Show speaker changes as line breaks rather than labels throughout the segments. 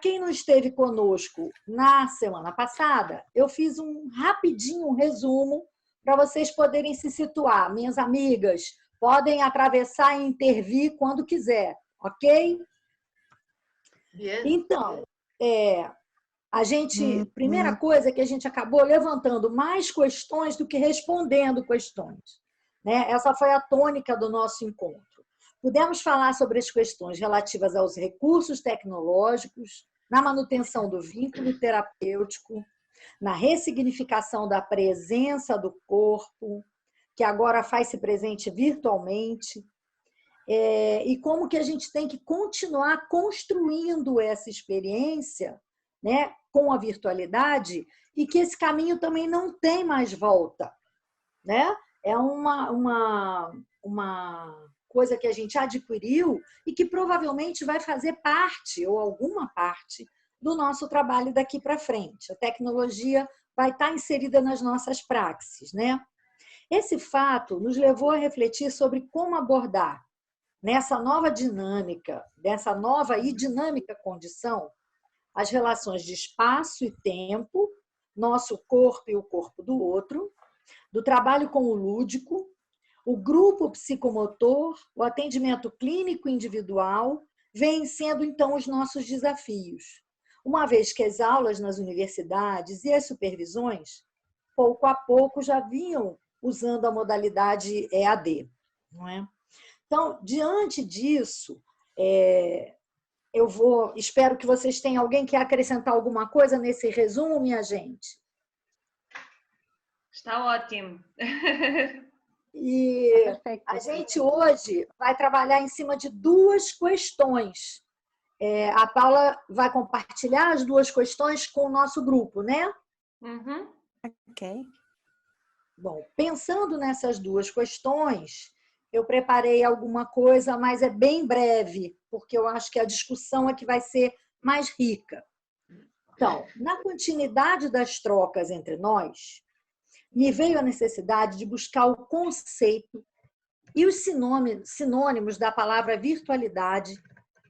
quem não esteve conosco na semana passada, eu fiz rapidinho um resumo para vocês poderem se situar. Minhas amigas, podem atravessar e intervir quando quiser, ok? Então, primeira coisa é que a gente acabou levantando mais questões do que respondendo questões, né? Essa foi a tônica do nosso encontro. Pudemos falar sobre as questões relativas aos recursos tecnológicos, na manutenção do vínculo terapêutico, na ressignificação da presença do corpo, que agora faz-se presente virtualmente, e como que a gente tem que continuar construindo essa experiência, né, com a virtualidade, e que esse caminho também não tem mais volta, né? É uma coisa que a gente adquiriu e que provavelmente vai fazer parte, ou alguma parte, do nosso trabalho daqui para frente. A tecnologia vai estar inserida nas nossas praxes, né? Esse fato nos levou a refletir sobre como abordar, nessa nova dinâmica, dessa nova e dinâmica condição, as relações de espaço e tempo, nosso corpo e o corpo do outro, do trabalho com o lúdico, o grupo psicomotor, o atendimento clínico individual, vêm sendo, então, os nossos desafios. Uma vez que as aulas nas universidades e as supervisões, pouco a pouco, já vinham usando a modalidade EAD, não é? Então, diante disso, espero que vocês tenham alguém que quer acrescentar alguma coisa nesse resumo, minha gente.
Está ótimo.
E a gente hoje vai trabalhar em cima de duas questões. A Paula vai compartilhar as duas questões com o nosso grupo, né?
Uhum.
Ok.
Bom, pensando nessas duas questões, eu preparei alguma coisa, mas é bem breve, porque eu acho que a discussão é que vai ser mais rica. Então, na continuidade das trocas entre nós, me veio a necessidade de buscar o conceito e os sinônimos da palavra virtualidade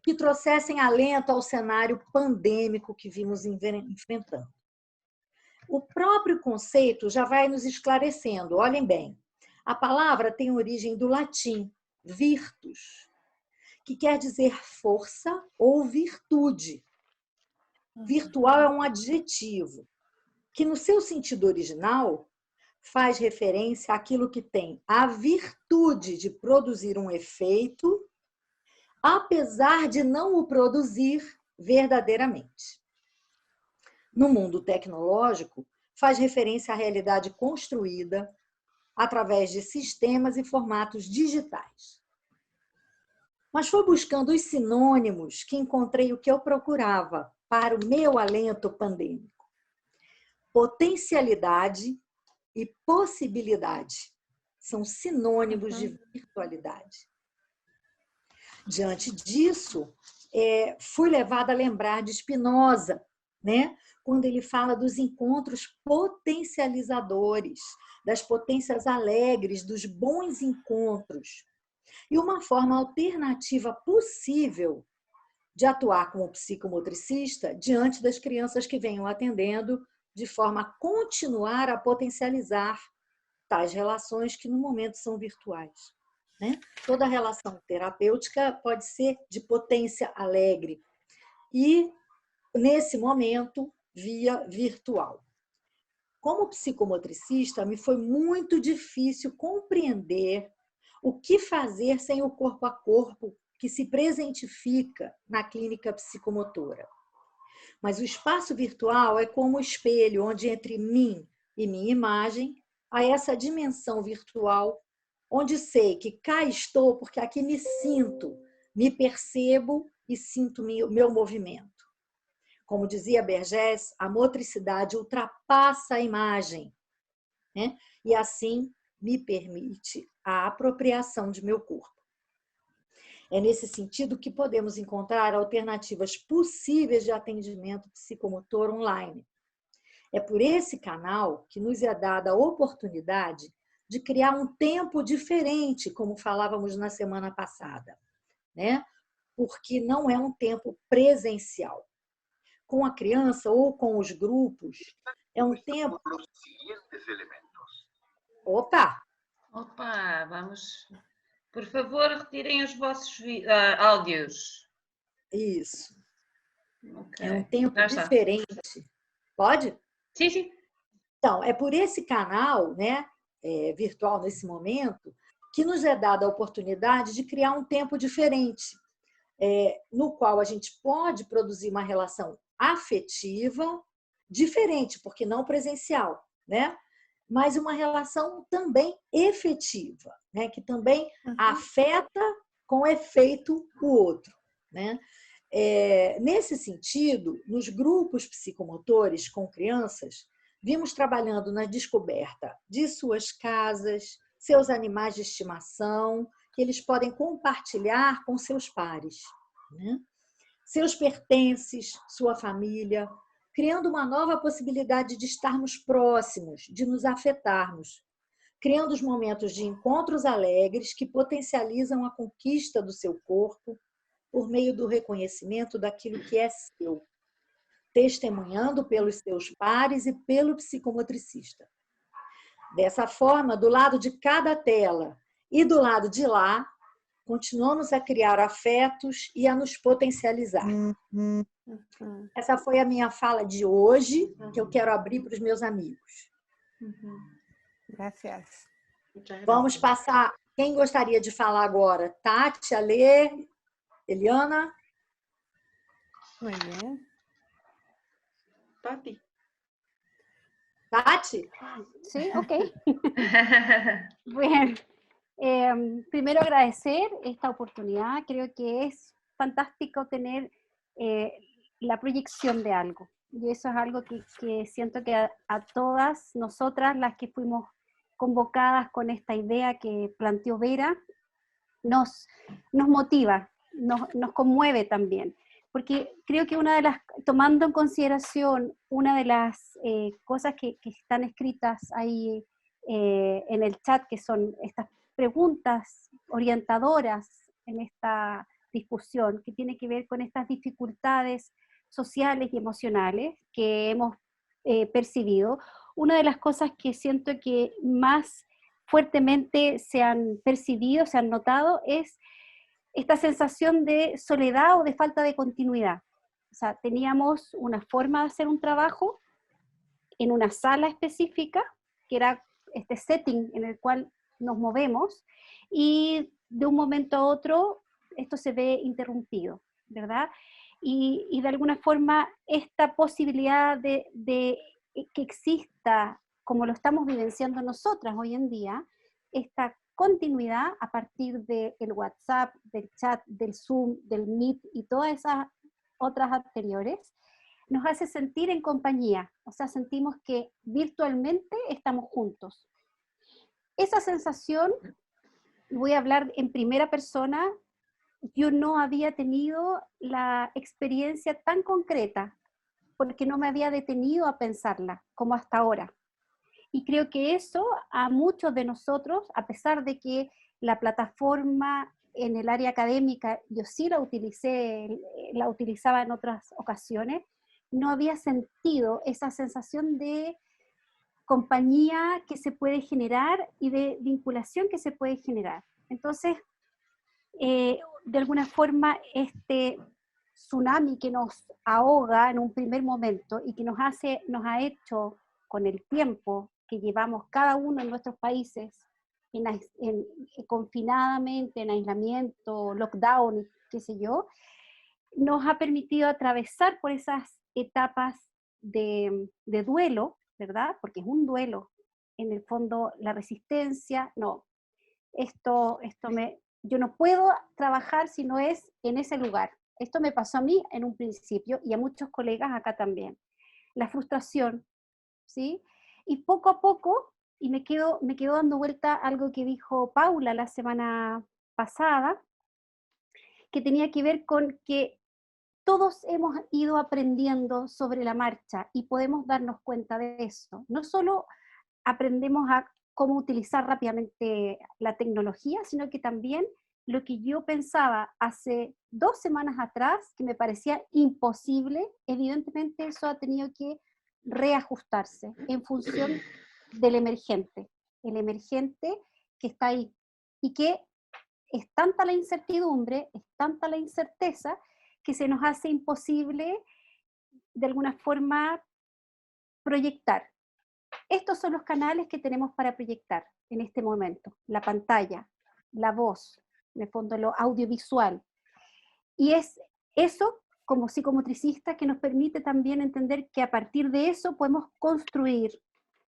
que trouxessem alento ao cenário pandêmico que vimos enfrentando. O próprio conceito já vai nos esclarecendo. Olhem bem, a palavra tem origem do latim, virtus, que quer dizer força ou virtude. Virtual é um adjetivo que, no seu sentido original, faz referência àquilo que tem a virtude de produzir um efeito, apesar de não o produzir verdadeiramente. No mundo tecnológico, faz referência à realidade construída através de sistemas e formatos digitais. Mas foi buscando os sinônimos que encontrei o que eu procurava para o meu alento pandêmico. Potencialidade e possibilidade são sinônimos de virtualidade. Diante disso, fui levada a lembrar de Spinoza, né? Quando ele fala dos encontros potencializadores, das potências alegres, dos bons encontros. E uma forma alternativa possível de atuar como psicomotricista diante das crianças que venham atendendo, de forma a continuar a potencializar tais relações que no momento são virtuais, né? Toda relação terapêutica pode ser de potência alegre e, nesse momento, via virtual. Como psicomotricista, me foi muito difícil compreender o que fazer sem o corpo a corpo que se presentifica na clínica psicomotora. Mas o espaço virtual é como o espelho, onde entre mim e minha imagem há essa dimensão virtual, onde sei que cá estou porque aqui me sinto, me percebo e sinto o meu movimento. Como dizia Bergès, a motricidade ultrapassa a imagem, né? E assim me permite a apropriação de meu corpo. É nesse sentido que podemos encontrar alternativas possíveis de atendimento psicomotor online. É por esse canal que nos é dada a oportunidade de criar um tempo diferente, como falávamos na semana passada, né? Porque não é um tempo presencial. com a criança ou com os grupos, é um tempo... Opa!
Opa, vamos... Por favor, retirem os vossos áudios.
Isso.
Okay.
É um tempo diferente. Pode?
Sim, sim.
Então, é por esse canal, né, virtual nesse momento, que nos é dada a oportunidade de criar um tempo diferente, no qual a gente pode produzir uma relação afetiva diferente, porque não presencial, né? Mas uma relação também efetiva, né? Que também afeta com efeito o outro, né? Nesse sentido, nos grupos psicomotores com crianças, vimos trabalhando na descoberta de suas casas, seus animais de estimação, que eles podem compartilhar com seus pares, né? Seus pertences, sua família, criando uma nova possibilidade de estarmos próximos, de nos afetarmos, criando os momentos de encontros alegres que potencializam a conquista do seu corpo por meio do reconhecimento daquilo que é seu, testemunhando pelos seus pares e pelo psicomotricista. Dessa forma, do lado de cada tela e do lado de lá, continuamos a criar afetos e a nos potencializar. Essa foi a minha fala de hoje, que eu quero abrir para os meus amigos.
Gracias.
Vamos passar. Quem gostaria de falar agora? Tati, Alê, Eliana?
Muy bien.
Tati.
Tati?
Sí, ok. Bueno, primero agradecer esta oportunidad. Creo que es fantástico tener la proyección de algo. Y eso es algo que siento que a todas nosotras, las que fuimos convocadas con esta idea que planteó Vera, nos motiva, nos conmueve también. Porque creo que tomando en consideración una de las cosas que están escritas ahí en el chat, que son estas preguntas orientadoras en esta discusión, que tiene que ver con estas dificultades sociales y emocionales que hemos percibido, una de las cosas que siento que más fuertemente se han percibido, se han notado, es esta sensación de soledad o de falta de continuidad. O sea, teníamos una forma de hacer un trabajo en una sala específica, que era este setting en el cual nos movemos, y de un momento a otro esto se ve interrumpido, ¿verdad? Y de alguna forma esta posibilidad de que exista, como lo estamos vivenciando nosotras hoy en día, esta continuidad a partir del WhatsApp, del chat, del Zoom, del Meet y todas esas otras anteriores, nos hace sentir en compañía, o sea, sentimos que virtualmente estamos juntos. Esa sensación, voy a hablar en primera persona, yo no había tenido la experiencia tan concreta, porque no me había detenido a pensarla como hasta ahora. Y creo que eso a muchos de nosotros, a pesar de que la plataforma en el área académica yo sí la utilizaba en otras ocasiones, no había sentido esa sensación de compañía que se puede generar y de vinculación que se puede generar. Entonces, de alguna forma, este tsunami que nos ahoga en un primer momento y que nos ha hecho con el tiempo que llevamos cada uno en nuestros países confinadamente, en aislamiento, lockdown, qué sé yo, nos ha permitido atravesar por esas etapas de duelo, ¿verdad? Porque es un duelo. En el fondo, la resistencia, no, yo no puedo trabajar si no es en ese lugar. Esto me pasó a mí en un principio y a muchos colegas acá también. La frustración, ¿sí? Y poco a poco, y me quedo dando vuelta algo que dijo Paula la semana pasada, que tenía que ver con que todos hemos ido aprendiendo sobre la marcha y podemos darnos cuenta de eso. No solo aprendemos a cómo utilizar rápidamente la tecnología, sino que también lo que yo pensaba hace 2 semanas atrás, que me parecía imposible, evidentemente eso ha tenido que reajustarse en función del emergente. El emergente que está ahí y que es tanta la incertidumbre, es tanta la incerteza, que se nos hace imposible de alguna forma proyectar. Estos son los canales que tenemos para proyectar en este momento: la pantalla, la voz, en el fondo lo audiovisual. Y es eso, como psicomotricista, que nos permite también entender que a partir de eso podemos construir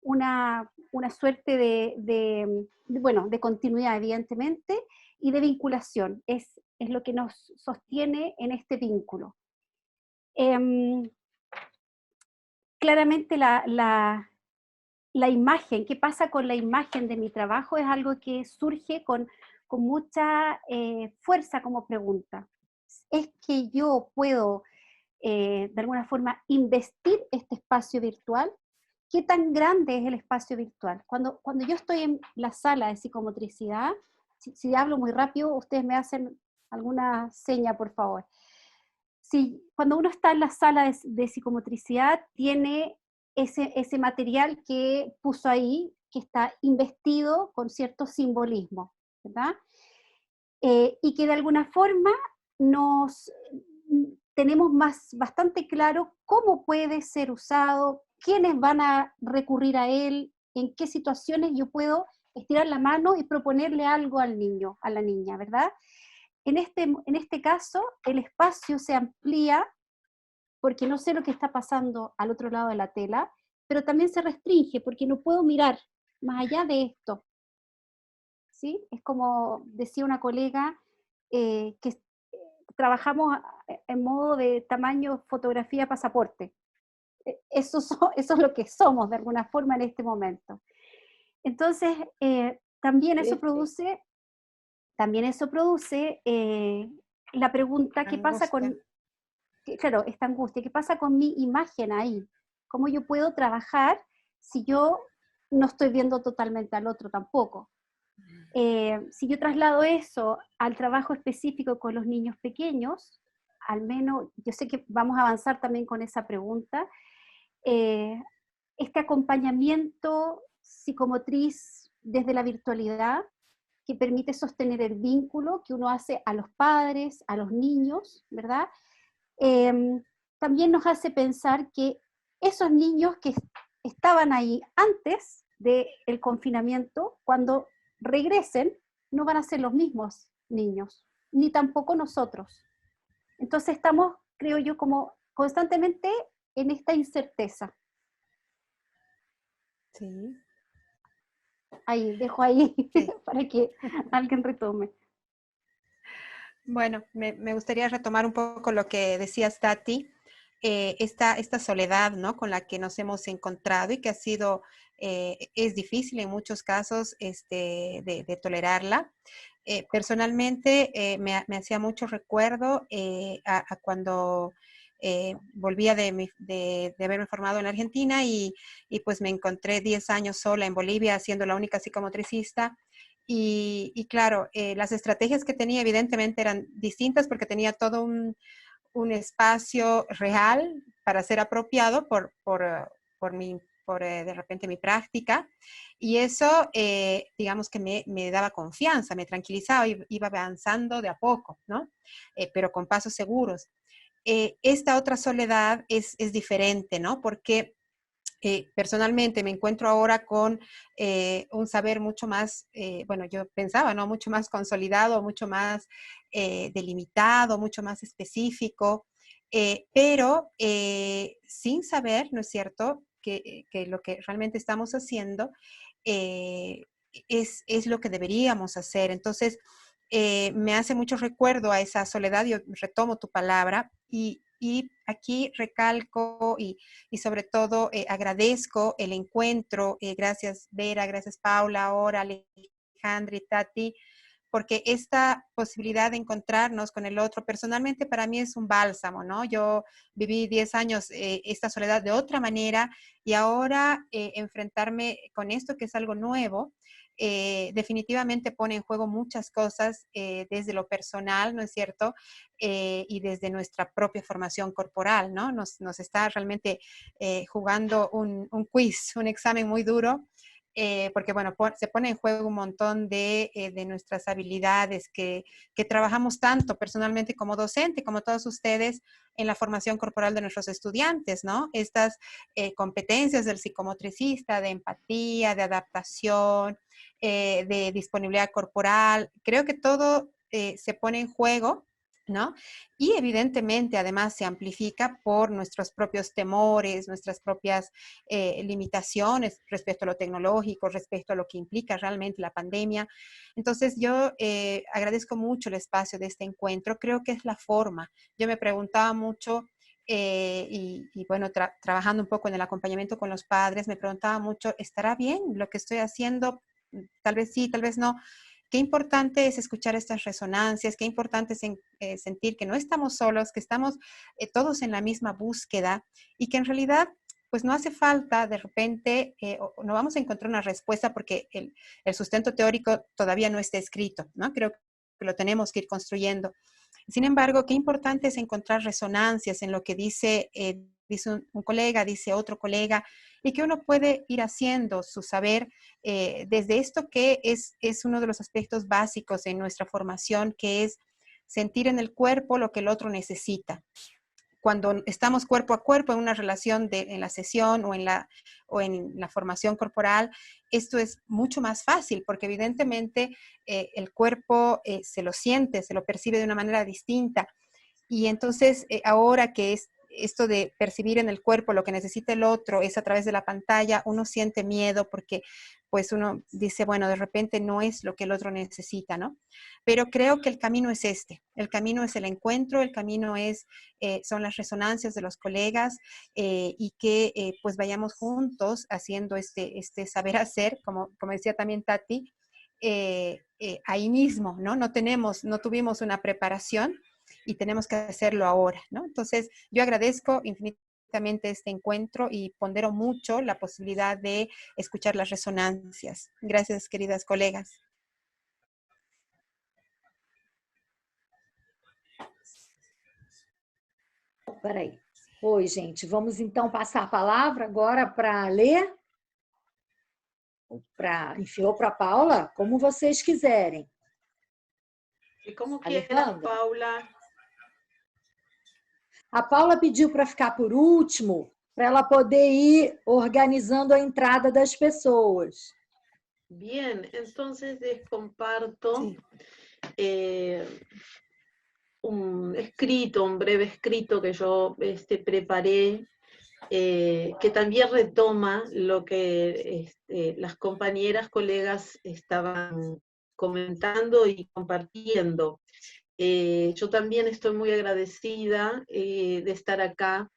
una suerte de continuidad, evidentemente, y de vinculación. Es lo que nos sostiene en este vínculo. Claramente la imagen, qué pasa con la imagen de mi trabajo, es algo que surge con mucha fuerza como pregunta. ¿Es que yo puedo, de alguna forma, investir este espacio virtual? ¿Qué tan grande es el espacio virtual? Cuando yo estoy en la sala de psicomotricidad, si hablo muy rápido, ustedes me hacen alguna seña, por favor. Cuando uno está en la sala de psicomotricidad, tiene ese material que puso ahí, que está investido con cierto simbolismo, ¿verdad? Y que de alguna forma tenemos bastante claro cómo puede ser usado, quiénes van a recurrir a él, en qué situaciones yo puedo estirar la mano y proponerle algo al niño, a la niña, ¿verdad? En este caso, el espacio se amplía porque no sé lo que está pasando al otro lado de la tela, pero también se restringe porque no puedo mirar más allá de esto. ¿Sí? Es como decía una colega, que trabajamos en modo de tamaño fotografía pasaporte. Eso es lo que somos de alguna forma en este momento. Entonces, también eso produce la pregunta, ¿qué pasa con, claro, esta angustia, qué pasa con mi imagen ahí? ¿Cómo yo puedo trabajar si yo no estoy viendo totalmente al otro tampoco? Si yo traslado eso al trabajo específico con los niños pequeños, al menos, yo sé que vamos a avanzar también con esa pregunta, este acompañamiento psicomotriz desde la virtualidad, que permite sostener el vínculo que uno hace a los padres, a los niños, ¿verdad? También nos hace pensar que esos niños que estaban ahí antes del confinamiento, cuando regresen, no van a ser los mismos niños, ni tampoco nosotros. Entonces estamos, creo yo, como constantemente en esta incerteza.
Sí.
Dejo ahí
Sí.
para que alguien retome.
Bueno, me gustaría retomar un poco lo que decías, Tati, esta soledad, ¿no?, con la que nos hemos encontrado y que ha sido, es difícil en muchos casos de tolerarla. Personalmente, me hacía mucho recuerdo a cuando volvía de haberme formado en Argentina y pues me encontré 10 años sola en Bolivia siendo la única psicomotricista. Y claro, las estrategias que tenía evidentemente eran distintas porque tenía todo un espacio real para ser apropiado por de repente mi práctica. Y eso, digamos que me daba confianza, me tranquilizaba, iba avanzando de a poco, ¿no? Pero con pasos seguros. Esta otra soledad es diferente, ¿no? Porque personalmente me encuentro ahora con un saber mucho más, bueno, yo pensaba, ¿no?, mucho más consolidado, mucho más delimitado, mucho más específico, pero sin saber, ¿no es cierto?, que lo que realmente estamos haciendo es lo que deberíamos hacer. Entonces, me hace mucho recuerdo a esa soledad, yo retomo tu palabra y aquí recalco y sobre todo agradezco el encuentro. Gracias Vera, gracias Paula, ahora Alejandra y Tati, porque esta posibilidad de encontrarnos con el otro personalmente para mí es un bálsamo, ¿no? Yo viví 10 años esta soledad de otra manera y ahora enfrentarme con esto que es algo nuevo, definitivamente pone en juego muchas cosas desde lo personal, ¿no es cierto? Y desde nuestra propia formación corporal, ¿no? Nos está realmente jugando un quiz, un examen muy duro, porque bueno, se pone en juego un montón de nuestras habilidades que trabajamos tanto personalmente como docente, como todos ustedes, en la formación corporal de nuestros estudiantes, ¿no? Estas competencias del psicomotricista, de empatía, de adaptación, de disponibilidad corporal, creo que todo se pone en juego, ¿no? Y evidentemente además se amplifica por nuestros propios temores, nuestras propias limitaciones respecto a lo tecnológico, respecto a lo que implica realmente la pandemia. Entonces yo agradezco mucho el espacio de este encuentro, creo que es la forma. Yo me preguntaba mucho, y bueno, trabajando un poco en el acompañamiento con los padres, me preguntaba mucho, ¿estará bien lo que estoy haciendo? Tal vez sí, tal vez no. Qué importante es escuchar estas resonancias, qué importante es sentir que no estamos solos, que estamos todos en la misma búsqueda y que en realidad pues no hace falta de repente, no vamos a encontrar una respuesta porque el sustento teórico todavía no está escrito, ¿no? Creo que lo tenemos que ir construyendo. Sin embargo, qué importante es encontrar resonancias en lo que dice un colega, dice otro colega, y que uno puede ir haciendo su saber desde esto que es uno de los aspectos básicos en nuestra formación, que es sentir en el cuerpo lo que el otro necesita. Cuando estamos cuerpo a cuerpo en una relación en la sesión o en la formación corporal, esto es mucho más fácil porque evidentemente el cuerpo se lo siente, se lo percibe de una manera distinta. Y entonces ahora que es esto de percibir en el cuerpo lo que necesita el otro es a través de la pantalla, uno siente miedo porque pues uno dice, bueno, de repente no es lo que el otro necesita, ¿no? Pero creo que el camino es el camino es el encuentro, el camino son las resonancias de los colegas y que pues vayamos juntos haciendo este saber hacer, como decía también Tati, ahí mismo, ¿no? No tuvimos una preparación y tenemos que hacerlo ahora, ¿no? Entonces, yo agradezco infinitamente este encuentro y pondero mucho la posibilidad de escuchar las resonancias. Gracias, queridas colegas.
Peraí. Oi, gente. Vamos então passar a palavra agora para Lê, enfim, ou para Paula, como vocês quiserem.
E como quieras,
Alejandra?
Paula.
A Paula pediu para ficar por último, para ela poder ir organizando a entrada das pessoas.
Bien, entonces les comparto un breve escrito que yo preparé, que también retoma lo que las compañeras, colegas estaban comentando y compartiendo. Yo también estoy muy agradecida de estar acá,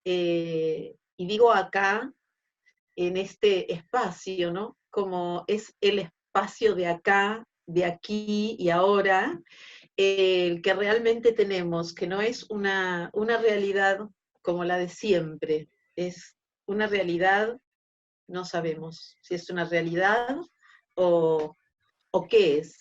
y digo acá, en este espacio, ¿no? Como es el espacio de acá, de aquí y ahora, el que realmente tenemos, que no es una realidad como la de siempre, es una realidad, no sabemos si es una realidad o qué es.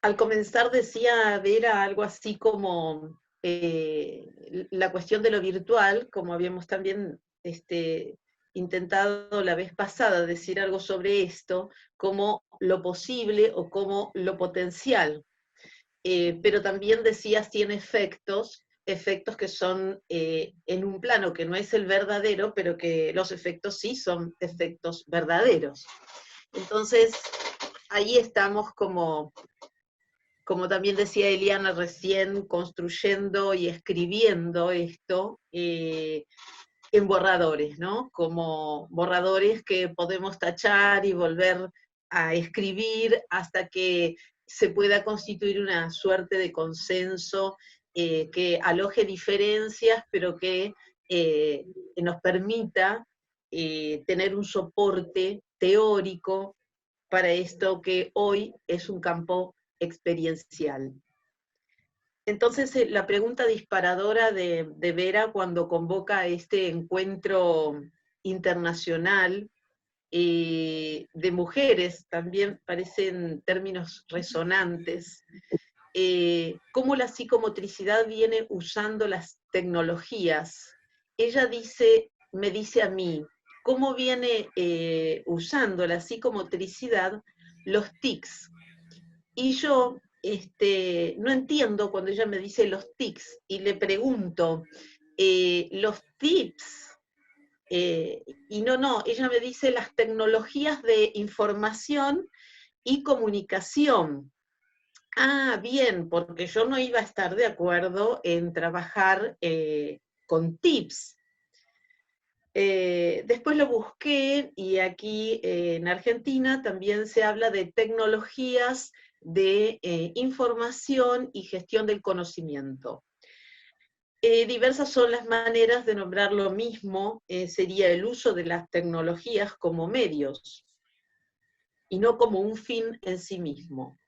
Al comenzar decía Vera algo así como la cuestión de lo virtual, como habíamos también intentado la vez pasada decir algo sobre esto, como lo posible o como lo potencial. Pero también decías tiene efectos que son en un plano que no es el verdadero, pero que los efectos sí son efectos verdaderos. Entonces, ahí estamos como también decía Eliana recién, construyendo y escribiendo esto en borradores, ¿no? Como borradores que podemos tachar y volver a escribir hasta que se pueda constituir una suerte de consenso que aloje diferencias, pero que nos permita tener un soporte teórico para esto que hoy es un campo experiencial. Entonces, la pregunta disparadora de Vera cuando convoca este encuentro internacional de mujeres, también parecen términos resonantes, cómo la psicomotricidad viene usando las tecnologías. Ella me dice a mí, cómo viene usando la psicomotricidad los tics. Y yo no entiendo cuando ella me dice los tics, y le pregunto, los tips, y no, ella me dice las tecnologías de información y comunicación. Ah, bien, porque yo no iba a estar de acuerdo en trabajar con tips. Después lo busqué y aquí en Argentina también se habla de tecnologías de información y gestión del conocimiento. Diversas son las maneras de nombrar lo mismo, sería el uso de las tecnologías como medios y no como un fin en sí mismo.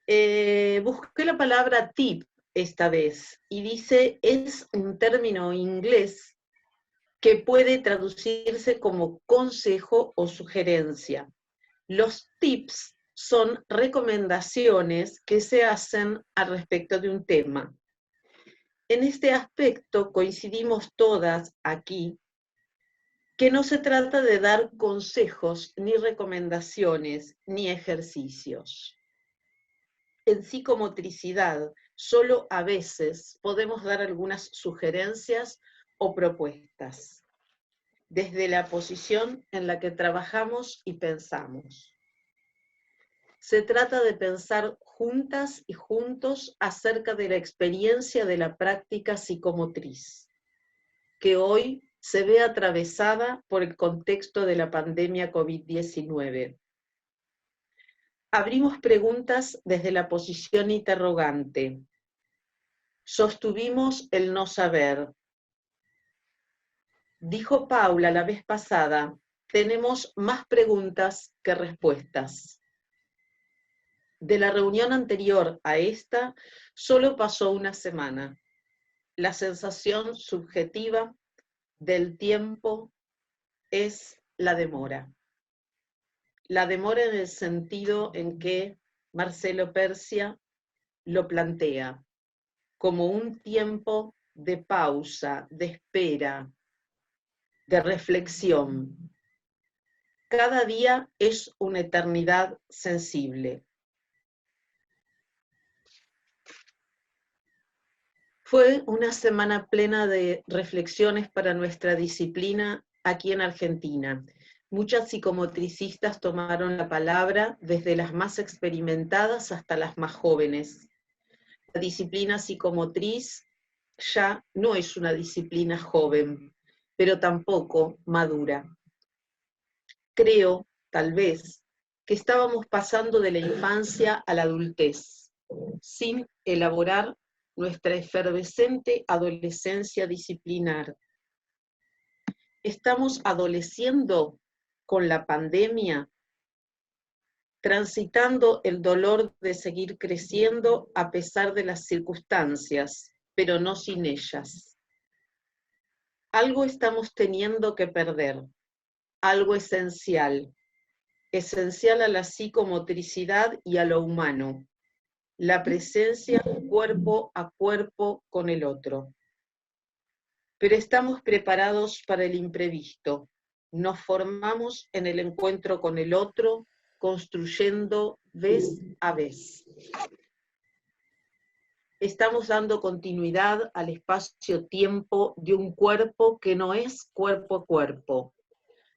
Busqué la palabra tip esta vez y dice, es un término inglés que puede traducirse como consejo o sugerencia. Los tips son recomendaciones que se hacen al respecto de un tema. En este aspecto coincidimos todas aquí, que no se trata de dar consejos, ni recomendaciones, ni ejercicios. En psicomotricidad, solo a veces podemos dar algunas sugerencias o propuestas, desde la posición en la que trabajamos y pensamos. Se trata de pensar juntas y juntos acerca de la experiencia de la práctica psicomotriz, que hoy se ve atravesada por el contexto de la pandemia COVID-19. Abrimos preguntas desde la posición interrogante. Sostuvimos el no saber. Dijo Paula la vez pasada, tenemos más preguntas que respuestas. De la reunión anterior a esta, solo pasó una semana. La sensación subjetiva del tiempo es la demora. La demora en el sentido en que Marcelo Persia lo plantea, como un tiempo de pausa, de espera, de reflexión. Cada día es una eternidad sensible. Fue una semana plena de reflexiones para nuestra disciplina aquí en Argentina. Muchas psicomotricistas tomaron la palabra, desde las más experimentadas hasta las más jóvenes. La disciplina psicomotriz ya no es una disciplina joven, pero tampoco madura. Creo, tal vez, que estábamos pasando de la infancia a la adultez, sin elaborar nuestra efervescente adolescencia disciplinar. Estamos adoleciendo con la pandemia, transitando el dolor de seguir creciendo a pesar de las circunstancias, pero no sin ellas. Algo estamos teniendo que perder, algo esencial, esencial a la psicomotricidad y a lo humano, la presencia cuerpo a cuerpo con el otro. Pero estamos preparados para el imprevisto, nos formamos en el encuentro con el otro, construyendo vez a vez. Estamos dando continuidad al espacio-tiempo de un cuerpo que no es cuerpo a cuerpo,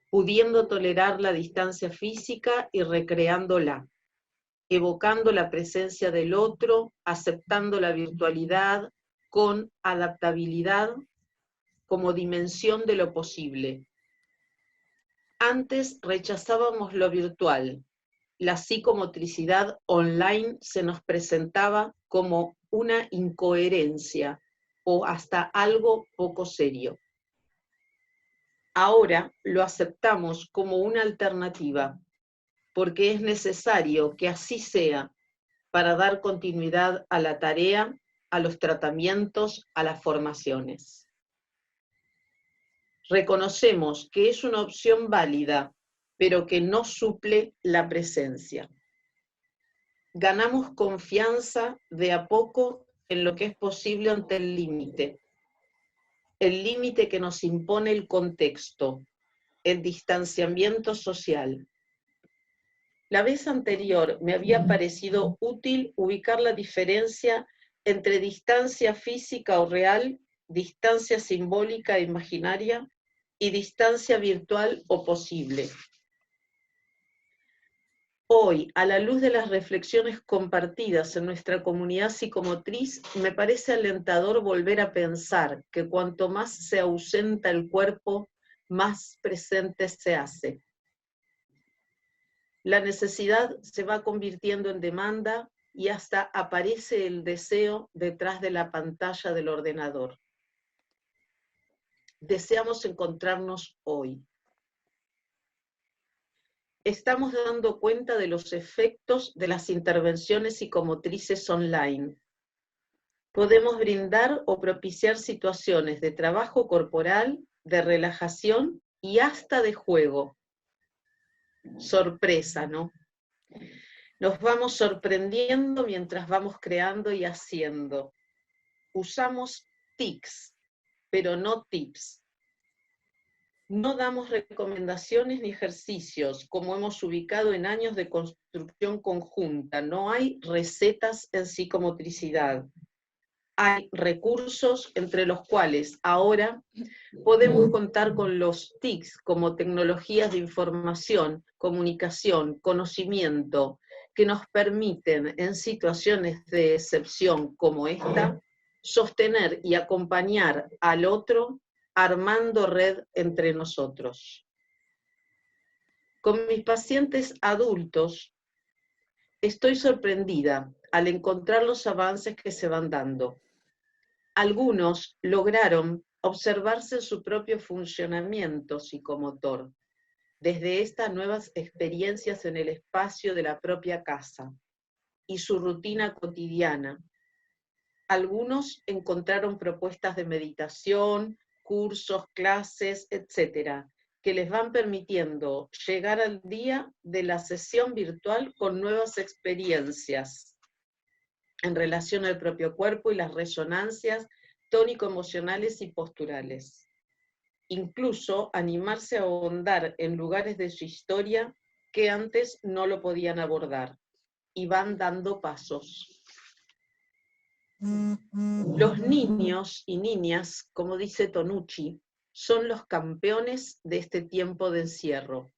pudiendo tolerar la distancia física y recreándola, evocando la presencia del otro, aceptando la virtualidad con adaptabilidad como dimensión de lo posible. Antes rechazábamos lo virtual. La psicomotricidad online se nos presentaba como una incoherencia o hasta algo poco serio. Ahora lo aceptamos como una alternativa, porque es necesario que así sea para dar continuidad a la tarea, a los tratamientos, a las formaciones. Reconocemos que es una opción válida pero que no suple la presencia. Ganamos confianza de a poco en lo que es posible ante el límite que nos impone el contexto, el distanciamiento social. La vez anterior me había parecido útil ubicar la diferencia entre distancia física o real, distancia simbólica e imaginaria, y distancia virtual o posible. Hoy, a la luz de las reflexiones compartidas en nuestra comunidad psicomotriz, me parece alentador volver a pensar que cuanto más se ausenta el cuerpo, más presente se hace. La necesidad se va convirtiendo en demanda y hasta aparece el deseo detrás de la pantalla del ordenador. Deseamos encontrarnos hoy. Estamos dando cuenta de los efectos de las intervenciones psicomotrices online. Podemos brindar o propiciar situaciones de trabajo corporal, de relajación y hasta de juego. Sorpresa, ¿no? Nos vamos sorprendiendo mientras vamos creando y haciendo. Usamos tics, pero no tips. No damos recomendaciones ni ejercicios, como hemos ubicado en años de construcción conjunta. No hay recetas en psicomotricidad. Hay recursos entre los cuales ahora podemos contar con los TICs como tecnologías de información, comunicación, conocimiento, que nos permiten en situaciones de excepción como esta, sostener y acompañar al otro armando red entre nosotros. Con mis pacientes adultos estoy sorprendida al encontrar los avances que se van dando. Algunos lograron observarse en su propio funcionamiento psicomotor, desde estas nuevas experiencias en el espacio de la propia casa y su rutina cotidiana. Algunos encontraron propuestas de meditación, cursos, clases, etcétera, que les van permitiendo llegar al día de la sesión virtual con nuevas experiencias en relación al propio cuerpo y las resonancias tónico-emocionales y posturales. Incluso animarse a ahondar en lugares de su historia que antes no lo podían abordar, y van dando pasos. Los niños y niñas, como dice Tonucci, son los campeones de este tiempo de encierro.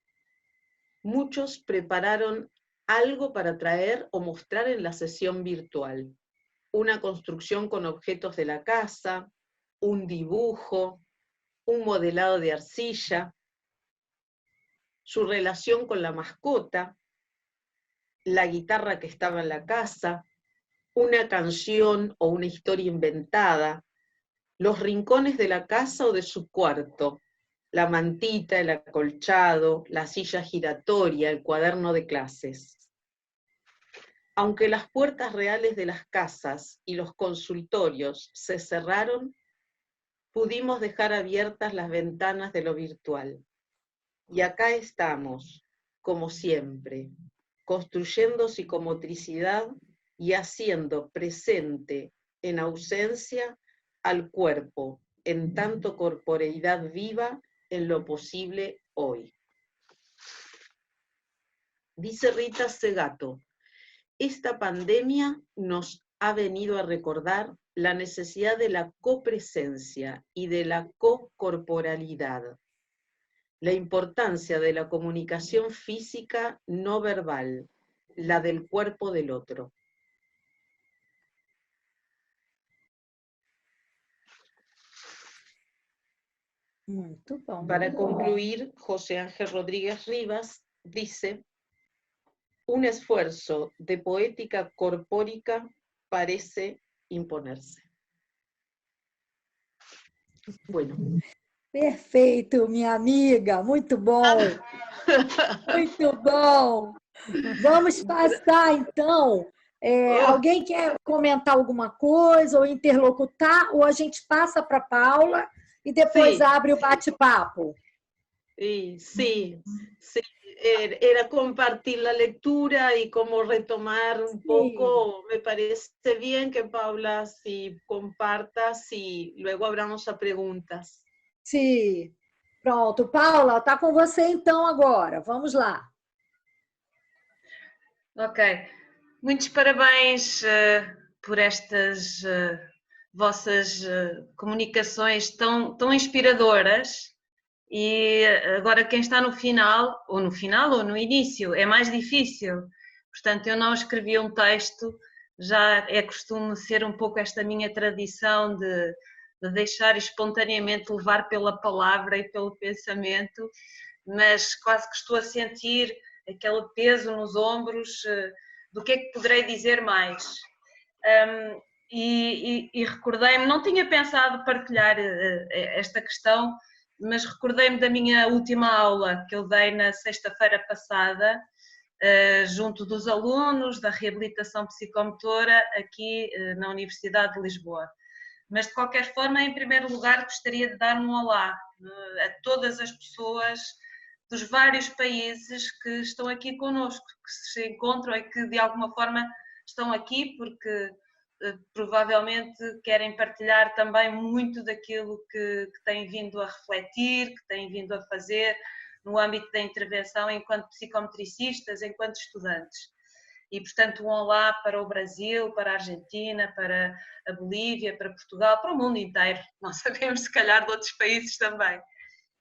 Muchos prepararon algo para traer o mostrar en la sesión virtual. Una construcción con objetos de la casa, un dibujo, un modelado de arcilla, su relación con la mascota, la guitarra que estaba en la casa, una canción o una historia inventada, los rincones de la casa o de su cuarto, la mantita, el acolchado, la silla giratoria, el cuaderno de clases. Aunque las puertas reales de las casas y los consultorios se cerraron, pudimos dejar abiertas las ventanas de lo virtual. Y acá estamos, como siempre, construyendo psicomotricidad y haciendo presente en ausencia al cuerpo, en tanto corporeidad viva en lo posible hoy. Dice Rita Segato, esta pandemia nos ha venido a recordar la necesidad de la copresencia y de la cocorporalidad, la importancia de la comunicación física no verbal, la del cuerpo del otro.
Muito bom.
Para concluir, José Ángel Rodríguez Rivas dice, un esfuerzo de poética corpórica parece imponerse. Bueno.
Perfeito, minha amiga, muito bom. Muito bom. Vamos passar, então. Alguém quer comentar alguma coisa ou interlocutar? Ou a gente passa para a Paula e depois abre o bate-papo?
Sí, sí, sí. Era compartir la lectura y como retomar un poco. Me parece bien que Paula, si compartas y luego abramos a perguntas.
Sim. Pronto, Paula, está com você então agora. Vamos lá.
Ok. Muitos parabéns por estas vossas comunicações tão inspiradoras. E agora quem está no final ou no início, é mais difícil. Portanto, eu não escrevi um texto, já é costume ser um pouco esta minha tradição de deixar espontaneamente levar pela palavra e pelo pensamento, mas quase que estou a sentir aquele peso nos ombros do que é que poderei dizer mais. E recordei-me, não tinha pensado partilhar esta questão, mas recordei-me da minha última aula que eu dei na sexta-feira passada, junto dos alunos da reabilitação psicomotora aqui na Universidade de Lisboa. Mas, de qualquer forma, em primeiro lugar, gostaria de dar um olá a todas as pessoas dos vários países que estão aqui connosco, que se encontram e que, de alguma forma, estão aqui porque provavelmente querem partilhar também muito daquilo que têm vindo a refletir, que têm vindo a fazer no âmbito da intervenção enquanto psicometricistas, enquanto estudantes. E, portanto, um olá para o Brasil, para a Argentina, para a Bolívia, para Portugal, para o mundo inteiro. Não sabemos, se calhar, de outros países também.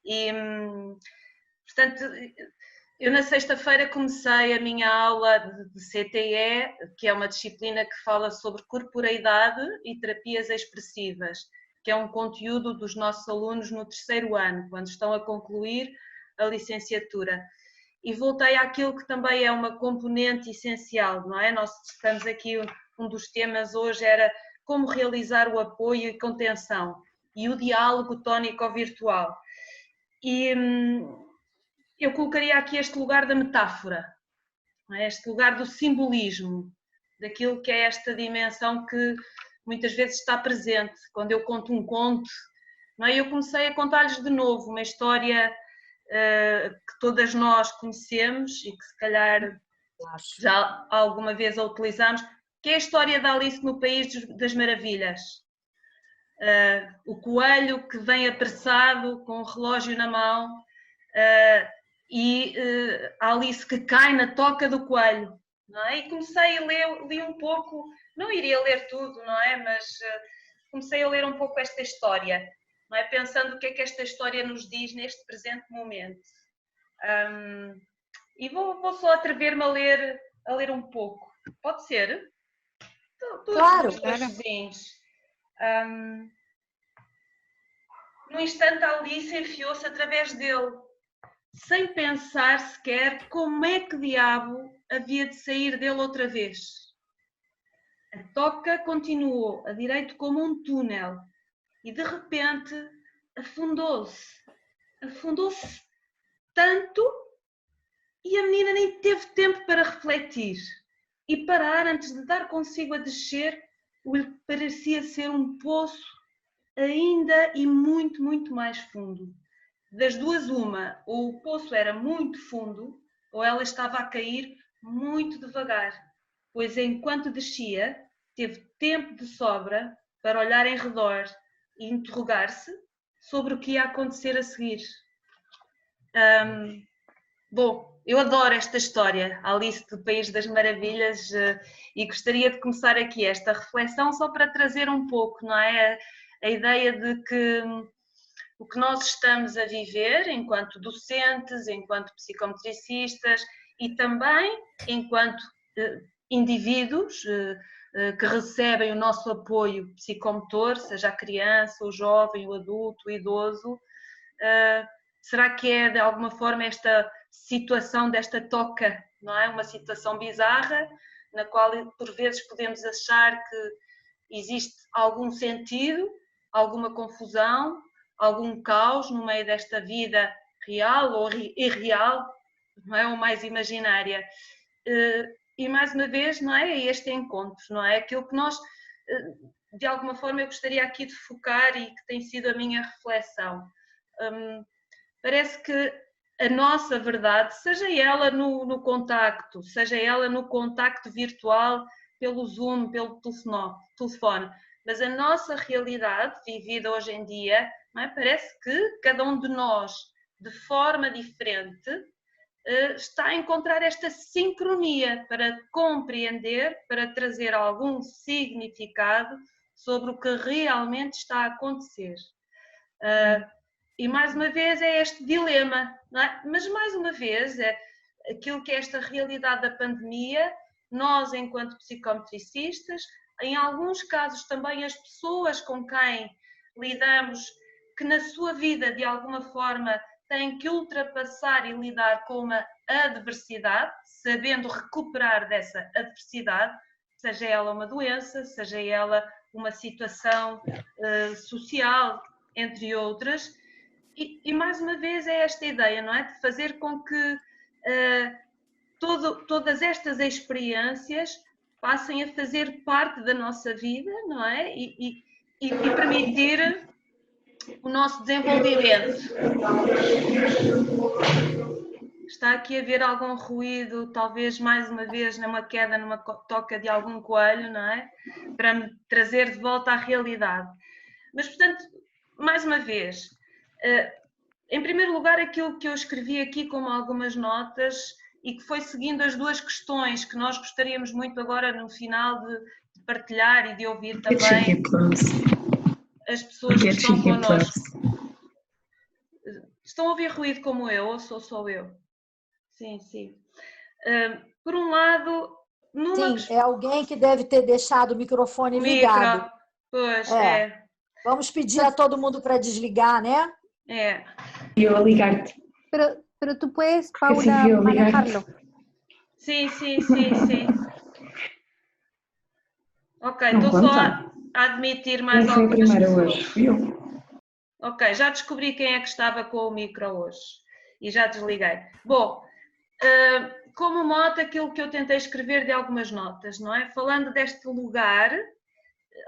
E, portanto, eu na sexta-feira comecei a minha aula de CTE, que é uma disciplina que fala sobre corporeidade e terapias expressivas, que é um conteúdo dos nossos alunos no terceiro ano, quando estão a concluir a licenciatura. E voltei àquilo que também é uma componente essencial, não é? Nós estamos aqui, um dos temas hoje era como realizar o apoio e contenção e o diálogo tónico-virtual. E eu colocaria aqui este lugar da metáfora, não é? Este lugar do simbolismo, daquilo que é esta dimensão que muitas vezes está presente. Quando eu conto um conto, não é? Eu comecei a contar-lhes de novo uma história que todas nós conhecemos e que se calhar já alguma vez a utilizamos, que é a história da Alice no País das Maravilhas. O coelho que vem apressado com o relógio na mão e a Alice que cai na toca do coelho. Não é? E comecei a ler, li um pouco, não iria ler tudo, não é? Mas comecei a ler um pouco esta história. Não é? Pensando o que é que esta história nos diz neste presente momento. E vou só atrever-me a ler um pouco. Pode ser?
Claro.
No instante, a Alice enfiou-se através dele, sem pensar sequer como é que diabo havia de sair dele outra vez. A toca continuou a direito como um túnel. E de repente afundou-se tanto e a menina nem teve tempo para refletir e parar antes de dar consigo a descer o que parecia ser um poço ainda e muito, muito mais fundo. Das duas uma, ou o poço era muito fundo ou ela estava a cair muito devagar, pois enquanto descia teve tempo de sobra para olhar em redor e interrogar-se sobre o que ia acontecer a seguir. Bom, eu adoro esta história, Alice do País das Maravilhas, e gostaria de começar aqui esta reflexão só para trazer um pouco, não é? A ideia de que o que nós estamos a viver enquanto docentes, enquanto psicometricistas e também enquanto indivíduos que recebem o nosso apoio psicomotor, seja a criança, o jovem, o adulto, o idoso, será que é de alguma forma esta situação desta toca, não é? Uma situação bizarra, na qual por vezes podemos achar que existe algum sentido, alguma confusão, algum caos no meio desta vida real ou irreal, não é? Ou mais imaginária. E mais uma vez, não é? Este encontro, não é? Aquilo que nós, de alguma forma, eu gostaria aqui de focar e que tem sido a minha reflexão. parece que a nossa verdade, seja ela no contacto, seja ela no contacto virtual, pelo Zoom, pelo telefone, mas a nossa realidade vivida hoje em dia, não é? Parece que cada um de nós, de forma diferente, está a encontrar esta sincronia para compreender, para trazer algum significado sobre o que realmente está a acontecer. E mais uma vez é este dilema, não é? Mas mais uma vez é aquilo que é esta realidade da pandemia, nós enquanto psicometricistas, em alguns casos também as pessoas com quem lidamos, que na sua vida de alguma forma têm que ultrapassar e lidar com uma adversidade, sabendo recuperar dessa adversidade, seja ela uma doença, seja ela uma situação social, entre outras. E mais uma vez é esta ideia, não é? De fazer com que todas estas experiências passem a fazer parte da nossa vida, não é? E permitir o nosso desenvolvimento. Está aqui a haver algum ruído, talvez mais uma vez numa queda, numa toca de algum coelho, não é? Para me trazer de volta à realidade. Mas, portanto, mais uma vez, em primeiro lugar, aquilo que eu escrevi aqui como algumas notas e que foi seguindo as duas questões que nós gostaríamos muito agora no final de partilhar e de ouvir também as pessoas que estão connosco. Estão a ouvir ruído como eu ou sou só eu? Sim, sim. Por um lado...
Sim, é alguém que deve ter deixado o microfone ligado.
Pois, é.
Vamos pedir a todo mundo para desligar, né?
É.
Eu a ligar-te.
Pero tú puedes, Paula, manejarlo.
Sim. Ok, estou só a admitir mais algumas pessoas. Ok, já descobri quem é que estava com o micro hoje e já desliguei. Bom, como mote, aquilo que eu tentei escrever de algumas notas, não é? Falando deste lugar,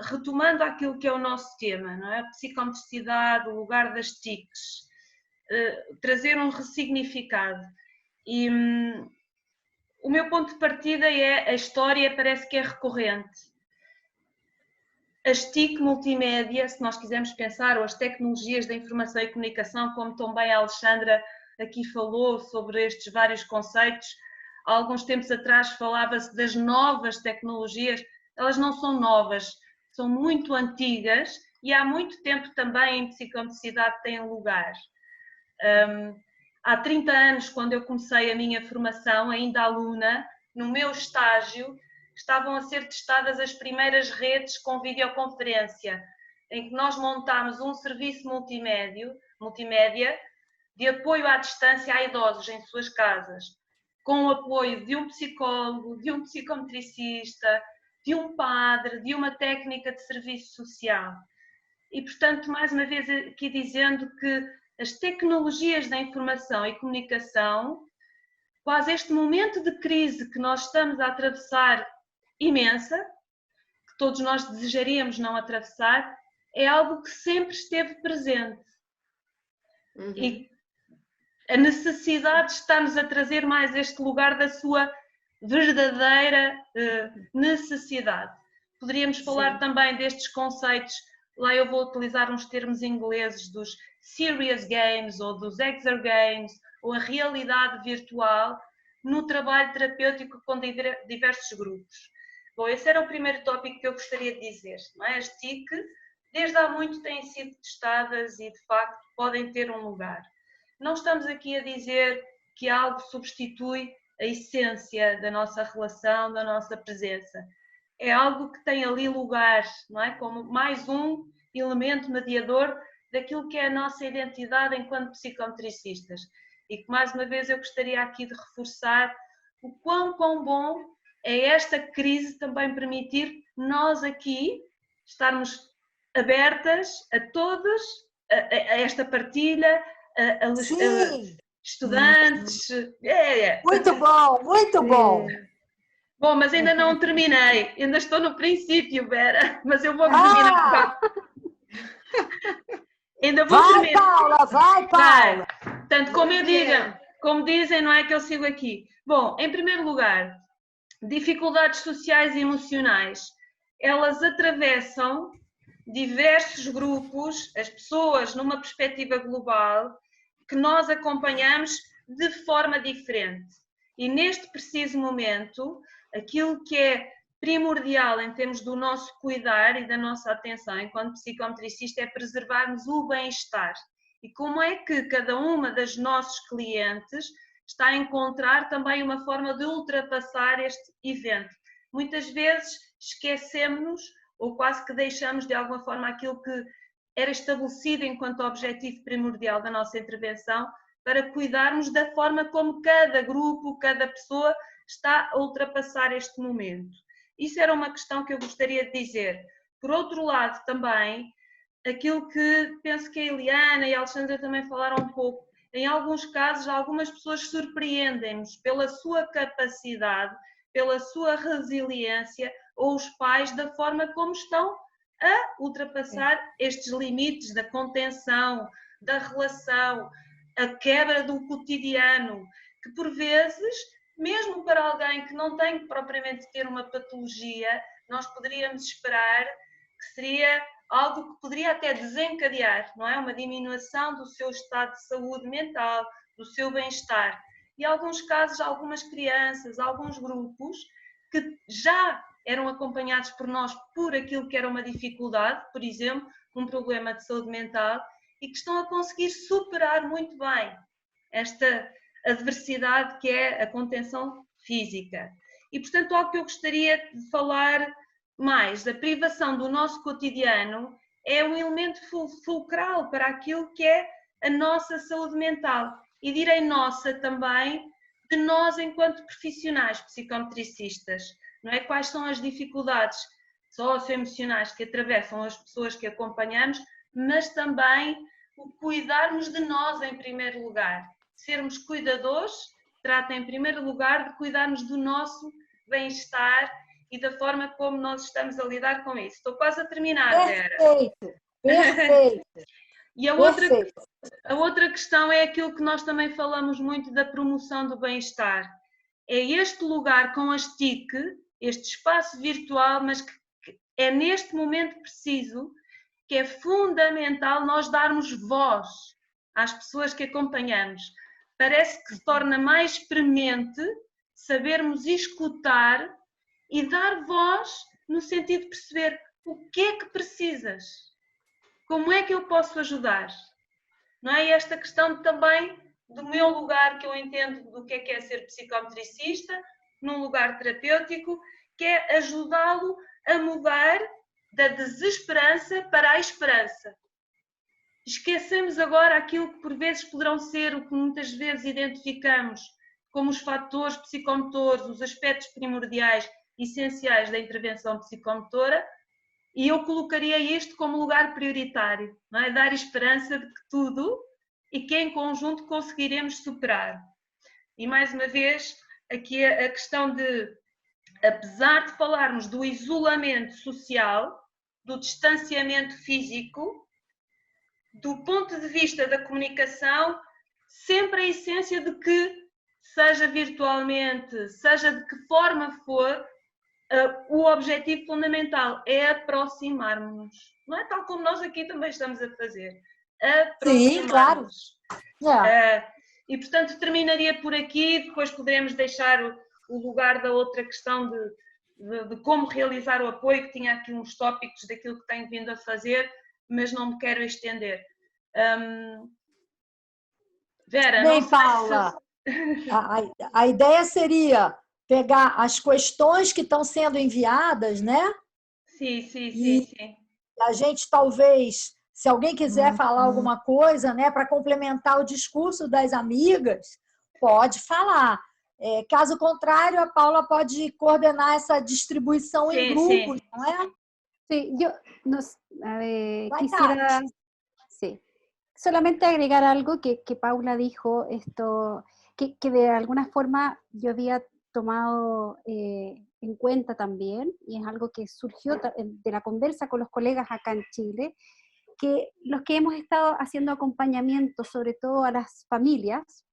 retomando aquilo que é o nosso tema, não é? A psicomotricidade, o lugar das TICs, trazer um ressignificado. E o meu ponto de partida é a história, parece que é recorrente. As TIC multimédia, se nós quisermos pensar, ou as tecnologias da informação e comunicação, como também a Alexandra aqui falou sobre estes vários conceitos, há alguns tempos atrás falava-se das novas tecnologias, elas não são novas, são muito antigas e há muito tempo também em psicomotricidade têm lugar. Há 30 anos, quando eu comecei a minha formação, ainda aluna, no meu estágio, estavam a ser testadas as primeiras redes com videoconferência, em que nós montámos um serviço multimédia de apoio à distância a idosos em suas casas, com o apoio de um psicólogo, de um psicometricista, de um padre, de uma técnica de serviço social. E, portanto, mais uma vez aqui dizendo que as tecnologias da informação e comunicação, quase este momento de crise que nós estamos a atravessar imensa, que todos nós desejaríamos não atravessar, é algo que sempre esteve presente. E a necessidade está-nos a trazer mais este lugar da sua verdadeira necessidade. Poderíamos falar também destes conceitos, lá eu vou utilizar uns termos ingleses, dos serious games ou dos exergames, ou a realidade virtual no trabalho terapêutico com diversos grupos. Bom, esse era o primeiro tópico que eu gostaria de dizer, não é? As TIC, desde há muito têm sido testadas e, de facto, podem ter um lugar. Não estamos aqui a dizer que algo substitui a essência da nossa relação, da nossa presença. É algo que tem ali lugar, não é? Como mais um elemento mediador daquilo que é a nossa identidade enquanto psicometricistas. E que, mais uma vez, eu gostaria aqui de reforçar o quão bom é esta crise também permitir nós aqui estarmos abertas a todos, a esta partilha, a estudantes.
Muito bom, muito bom.
Bom, mas ainda não terminei, ainda estou no princípio, Vera, mas eu vou terminar. Ainda vou terminar.
Vai, Paula!
Portanto, como dizem, não é que eu sigo aqui. Bom, em primeiro lugar, dificuldades sociais e emocionais. Elas atravessam diversos grupos, as pessoas numa perspectiva global, que nós acompanhamos de forma diferente. E neste preciso momento, aquilo que é primordial em termos do nosso cuidar e da nossa atenção enquanto psicometricista é preservarmos o bem-estar. E como é que cada uma das nossos clientes está a encontrar também uma forma de ultrapassar este evento. Muitas vezes esquecemos ou quase que deixamos de alguma forma aquilo que era estabelecido enquanto objetivo primordial da nossa intervenção para cuidarmos da forma como cada grupo, cada pessoa está a ultrapassar este momento. Isso era uma questão que eu gostaria de dizer. Por outro lado, também, aquilo que penso que a Eliana e a Alexandra também falaram um pouco, em alguns casos, algumas pessoas surpreendem-nos pela sua capacidade, pela sua resiliência, ou os pais da forma como estão a ultrapassar estes limites da contenção, da relação, a quebra do cotidiano, que por vezes, mesmo para alguém que não tem propriamente ter uma patologia, nós poderíamos esperar que seria algo que poderia até desencadear, não é? Uma diminuição do seu estado de saúde mental, do seu bem-estar. E em alguns casos, algumas crianças, alguns grupos que já eram acompanhados por nós por aquilo que era uma dificuldade, por exemplo, um problema de saúde mental, e que estão a conseguir superar muito bem esta adversidade que é a contenção física. E, portanto, algo que eu gostaria de falar mais da privação do nosso cotidiano é um elemento fulcral para aquilo que é a nossa saúde mental. E direi nossa também, de nós enquanto profissionais psicometricistas, não é? Quais são as dificuldades socioemocionais que atravessam as pessoas que acompanhamos, mas também o cuidarmos de nós em primeiro lugar. Sermos cuidadores trata em primeiro lugar de cuidarmos do nosso bem-estar e da forma como nós estamos a lidar com isso. Estou quase a terminar, Vera.
Perfeito, perfeito.
E a outra questão é aquilo que nós também falamos muito da promoção do bem-estar. É este lugar com as TIC, este espaço virtual, mas que é neste momento preciso, que é fundamental nós darmos voz às pessoas que acompanhamos. Parece que se torna mais premente sabermos escutar e dar voz no sentido de perceber o que é que precisas, como é que eu posso ajudar. Não é? E esta questão também do meu lugar, que eu entendo do que é ser psicometricista, num lugar terapêutico, que é ajudá-lo a mudar da desesperança para a esperança. Esquecemos agora aquilo que por vezes poderão ser o que muitas vezes identificamos como os fatores psicomotores, os aspectos primordiais, essenciais da intervenção psicomotora, e eu colocaria isto como lugar prioritário, não é? Dar esperança de que tudo e que em conjunto conseguiremos superar. E mais uma vez, aqui a questão de, apesar de falarmos do isolamento social, do distanciamento físico, do ponto de vista da comunicação, sempre a essência de que, seja virtualmente, seja de que forma for, o objetivo fundamental é aproximar-nos. Não é tal como nós aqui também estamos a fazer.
Sim, claro.
E, portanto, terminaria por aqui, depois poderemos deixar o lugar da outra questão de como realizar o apoio, que tinha aqui uns tópicos daquilo que tenho vindo a fazer, mas não me quero estender. Vera,
bem,
não sei
Paula, a ideia seria pegar as questões que estão sendo enviadas, né?
Sim.
A gente talvez, se alguém quiser falar alguma coisa, né, para complementar o discurso das amigas, pode falar. Caso contrário, a Paula pode coordenar essa distribuição em grupos, não é?
Sí, yo quisiera solamente agregar algo que Paula dijo, esto que de alguna forma yo había tomado en cuenta también, y es algo que surgió de la conversa con los colegas acá en Chile, que los que hemos estado haciendo acompañamiento, sobre todo a las familias,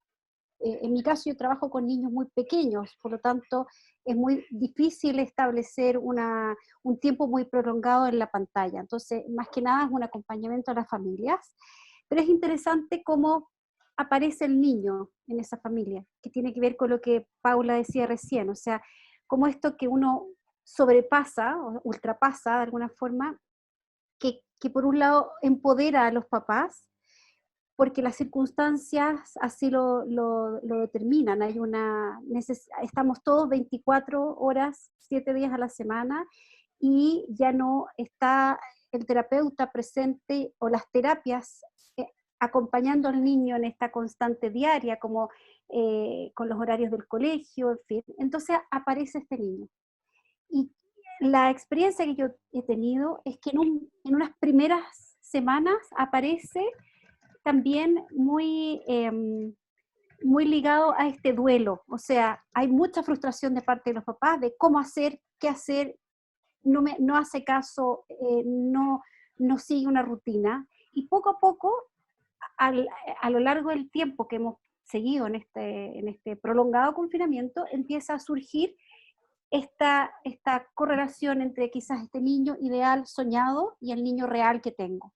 en mi caso yo trabajo con niños muy pequeños, por lo tanto es muy difícil establecer un tiempo muy prolongado en la pantalla. Entonces, más que nada es un acompañamiento a las familias, pero es interesante cómo aparece el niño en esa familia, que tiene que ver con lo que Paula decía recién, o sea, cómo esto que uno sobrepasa o ultrapasa de alguna forma, que por un lado empodera a los papás, porque las circunstancias así lo determinan. Estamos todos 24 horas, 7 días a la semana, y ya no está el terapeuta presente o las terapias acompañando al niño en esta constante diaria, como con los horarios del colegio, en fin. Entonces aparece este niño. Y la experiencia que yo he tenido es que en unas primeras semanas aparece también muy ligado a este duelo. O sea, hay mucha frustración de parte de los papás de cómo hacer, qué hacer, no hace caso, no sigue una rutina. Y poco a poco, a lo largo del tiempo que hemos seguido en este prolongado confinamiento, empieza a surgir esta correlación entre quizás este niño ideal soñado y el niño real que tengo.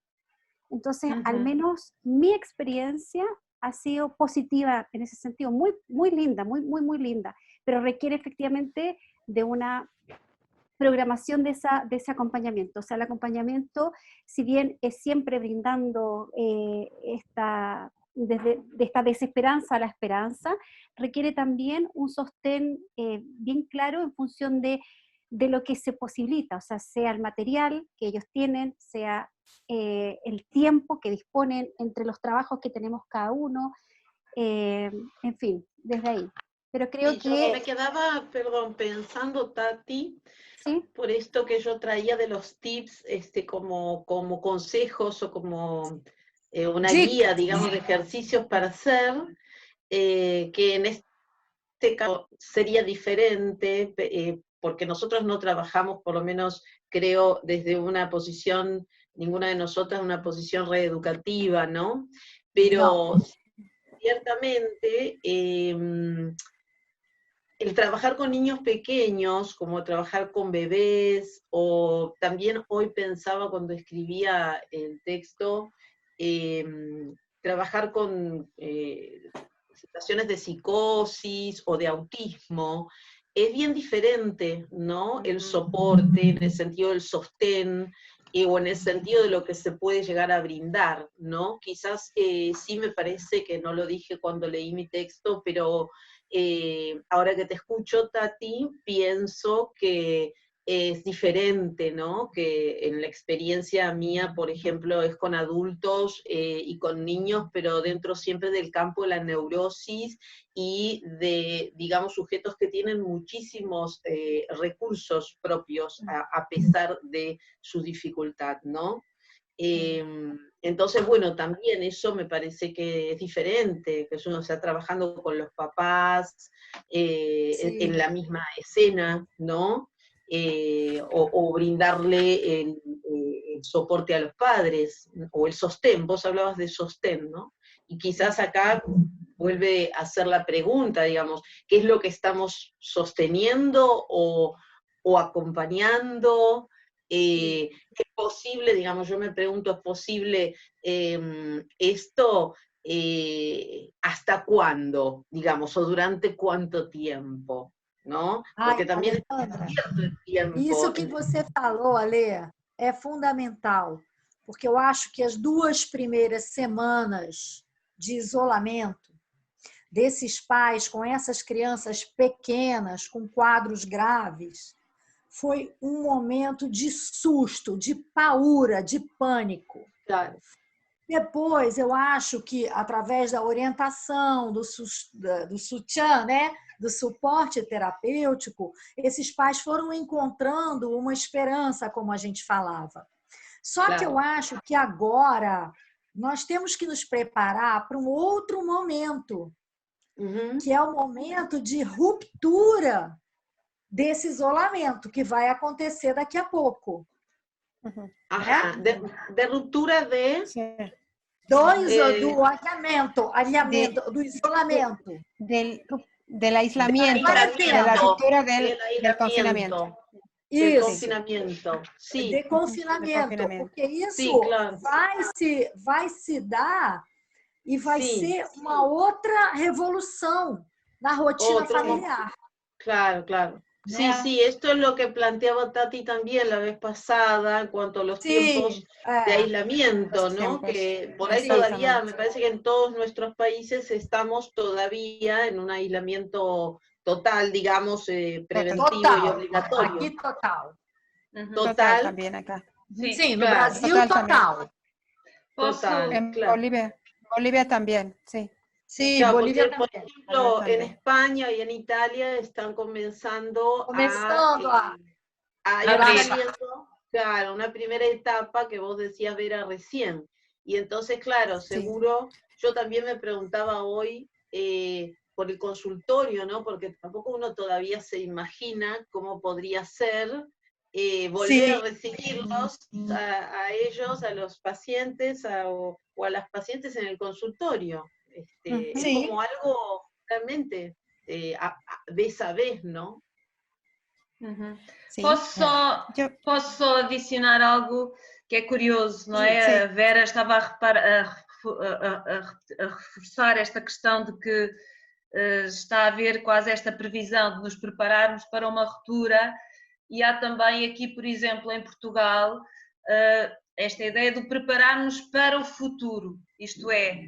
Entonces, al menos mi experiencia ha sido positiva en ese sentido, muy, muy linda, muy, muy, muy linda, pero requiere efectivamente de una programación de ese acompañamiento. O sea, el acompañamiento, si bien es siempre brindando de esta desesperanza a la esperanza, requiere también un sostén bien claro en función de lo que se posibilita, o sea, sea el material que ellos tienen, sea el tiempo que disponen entre los trabajos que tenemos cada uno, en fin, desde ahí. Pero creo
y
que...
yo me quedaba, perdón, pensando, Tati,
¿sí?
por esto que yo traía de los tips como consejos o como una guía, digamos, de ejercicios para hacer, que en este caso sería diferente, porque nosotros no trabajamos, por lo menos creo, desde una posición, ninguna de nosotras una posición reeducativa, ¿no? Pero ciertamente el trabajar con niños pequeños, como trabajar con bebés, o también hoy pensaba cuando escribía el texto, trabajar con situaciones de psicosis o de autismo, es bien diferente, ¿no? El soporte, en el sentido del sostén, o en el sentido de lo que se puede llegar a brindar, ¿no? Quizás sí me parece que no lo dije cuando leí mi texto, pero ahora que te escucho, Tati, pienso que es diferente, ¿no? Que en la experiencia mía, por ejemplo, es con adultos y con niños, pero dentro siempre del campo de la neurosis y de, digamos, sujetos que tienen muchísimos recursos propios a pesar de su dificultad, ¿no? Entonces, bueno, también eso me parece que es diferente, que uno está trabajando con los papás en la misma escena, ¿no? O brindarle el soporte a los padres, o el sostén, vos hablabas de sostén, ¿no? Y quizás acá vuelve a hacer la pregunta, digamos, ¿qué es lo que estamos sosteniendo o acompañando? ¿Es posible, digamos, yo me pregunto, ¿es posible esto hasta cuándo, digamos, o durante cuánto tiempo, ¿no? Porque
Ai,
también
Alessandra,
es cierto el tiempo.
isso que você falou, Ale, é fundamental, porque eu acho que as 2 primeiras semanas de isolamento desses pais com essas crianças pequenas, com quadros graves, foi um momento de susto, de paura, de pânico.
Claro.
Depois, eu acho que, através da orientação, do sutiã, né? Do suporte terapêutico, esses pais foram encontrando uma esperança, como a gente falava. Só que eu acho que agora nós temos que nos preparar para um outro momento, que é o momento de ruptura desse isolamento, que vai acontecer daqui a pouco.
Ajá, de ruptura de...
Sí.
Do alinhamento, do isolamento.
Del aislamiento, de la ruptura del confinamiento.
Del
Isso,
confinamiento, sí.
de confinamento,
confinamento.
porque isso
Sim, claro.
vai se dar e vai
Sim.
ser uma outra revolução na rotina
Outro
familiar.
Claro, claro. Sí,
¿no?
sí, esto es lo que planteaba Tati también la vez pasada en cuanto a los tiempos de aislamiento, ¿no? Que por ahí todavía, me parece que en todos nuestros países estamos todavía en un aislamiento total, digamos, preventivo y obligatorio.
Aqui total.
Total
también acá.
Sim, no
claro.
Brasil total.
Total,
En
claro.
Bolivia también, sí.
Sí,
Claro,
Bolívia
porque, por
também.
ejemplo, en
también.
España y en Italia están comenzando
Começando
a ir
abrir.
saliendo, claro, una primera etapa que vos decías, Vera, recién. Y entonces, claro, seguro, yo también me preguntaba hoy por el consultorio, ¿no? Porque tampoco uno todavía se imagina cómo podría ser volver a recibirlos a ellos, a los pacientes o a las pacientes en el consultorio. Es como algo realmente vez a vez, ¿no?
Sí.
Posso só adicionar algo que é curioso, não é? A Vera estava a reforçar esta questão de que está a haver quase esta previsão de nos prepararmos para uma ruptura, e há também aqui, por exemplo, em Portugal, esta ideia de prepararmos para o futuro, isto é,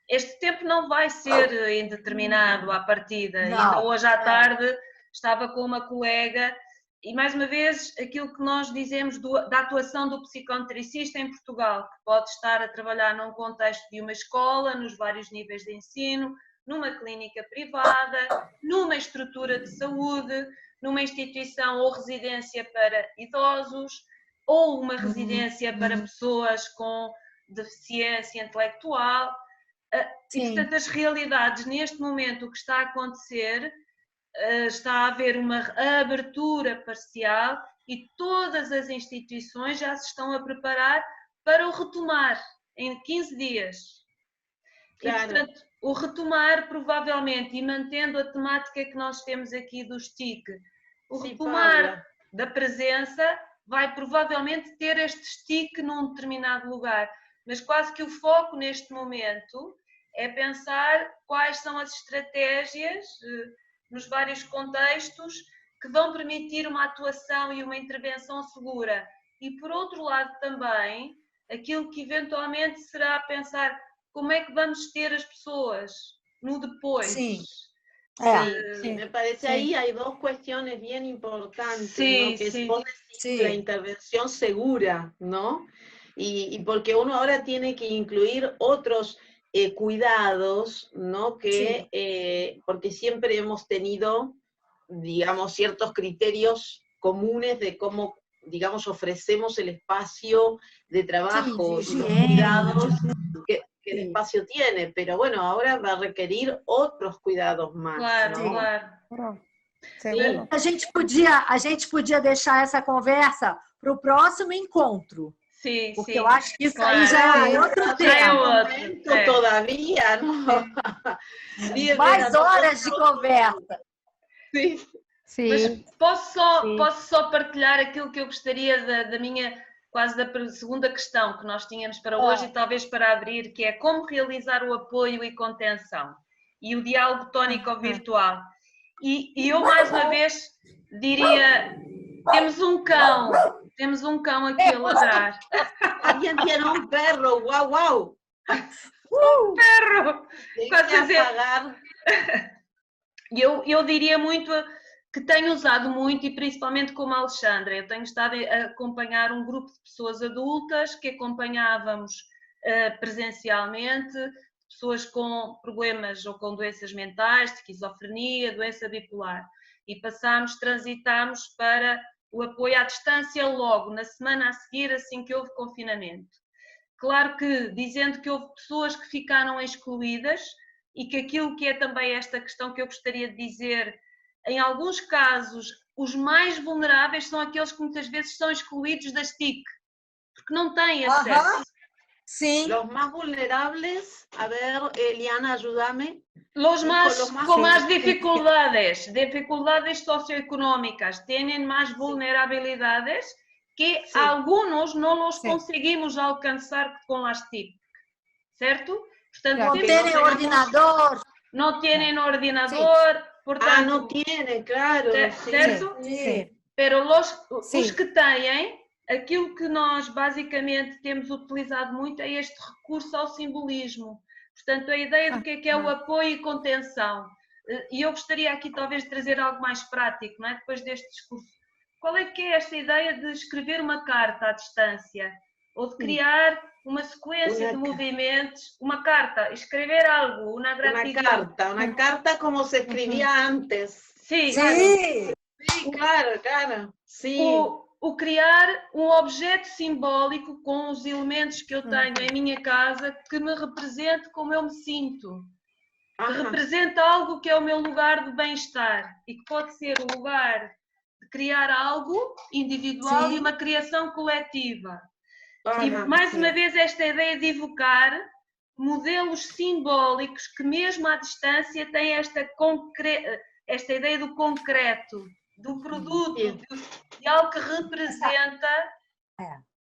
este tempo não vai ser indeterminado à partida. Ainda hoje à tarde estava com uma colega e, mais uma vez, aquilo que nós dizemos da atuação do psicometricista em Portugal, que pode estar a trabalhar num contexto de uma escola, nos vários níveis de ensino, numa clínica privada, numa estrutura de saúde, numa instituição ou residência para idosos, ou uma residência para pessoas com deficiência intelectual. E, portanto, as realidades, neste momento, o que está a acontecer, está a haver uma abertura parcial e todas as instituições já se estão a preparar para o retomar em 15 dias. Claro. E, portanto, o retomar, provavelmente, e mantendo a temática que nós temos aqui do STIC, o retomar da presença vai provavelmente ter este STIC num determinado lugar, mas quase que o foco neste momento é pensar quais são as estratégias nos vários contextos que vão permitir uma atuação e uma intervenção segura. E, por outro lado, também, aquilo que eventualmente será pensar como é que vamos ter as pessoas no depois.
Sí.
Sí, me parece ahí hay dos cuestiones bien importantes, ¿no? Que es vos decís, la intervención segura, ¿no? Y porque uno ahora tiene que incluir otros cuidados, ¿no? Que, porque siempre hemos tenido, digamos, ciertos criterios comunes de cómo, digamos, ofrecemos el espacio de trabajo y los cuidados que el espacio tiene, pero bueno, ahora va a requerir otros cuidados más.
Claro,
¿no?
claro.
Seguro.
A gente podia deixar essa conversa para o próximo encontro.
Sim,
porque
sim.
eu acho que isso aí já é outro tema.
Todavía, ¿no?
Mais horas de conversa.
Sim.
Mas posso só partilhar aquilo que eu gostaria da minha, quase da segunda questão que nós tínhamos para hoje e talvez para abrir, que é como realizar o apoio e contenção e o diálogo tónico-virtual. E eu mais uma vez diria, temos um cão aqui a ladrar.
Alguém tiene un perro, guau, guau.
Um perro! Quase a dizer.
Apagar.
Eu diria muito que tenho usado muito, e principalmente como a Alexandra, eu tenho estado a acompanhar um grupo de pessoas adultas que acompanhávamos presencialmente, pessoas com problemas ou com doenças mentais, esquizofrenia, doença bipolar, e transitámos para o apoio à distância logo, na semana a seguir, assim que houve confinamento. Claro que, dizendo que houve pessoas que ficaram excluídas e que aquilo que é também esta questão que eu gostaria de dizer, em alguns casos, os mais vulneráveis são aqueles que muitas vezes são excluídos da STIC, porque não têm acesso.
Sim.
Los más vulnerables, a ver, Eliana, ayúdame.
Com mais dificuldades socioeconómicas, têm mais vulnerabilidades que alguns não os conseguimos alcançar com las TIC, certo? Portanto,
não têm ordenador.
Não têm ordenador, portanto...
não têm, claro.
Certo?
Sim.
Pero os que têm, aquilo que nós basicamente temos utilizado muito é este recurso ao simbolismo. Portanto, a ideia do que é o apoio e contenção. E eu gostaria aqui talvez de trazer algo mais prático, não é? Depois deste discurso. Qual é que é esta ideia de escrever uma carta à distância? Ou de criar uma sequência de movimentos, uma carta, escrever algo, uma gratidão.
Una carta como se escribía antes.
Sim,
Sí, claro. Sí.
O criar um objeto simbólico com os elementos que eu tenho em minha casa que me represente como eu me sinto. Que representa algo que é o meu lugar de bem-estar e que pode ser o lugar de criar algo individual e uma criação coletiva. E mais uma vez esta ideia de evocar modelos simbólicos que mesmo à distância têm esta ideia do concreto, do produto, de algo que representa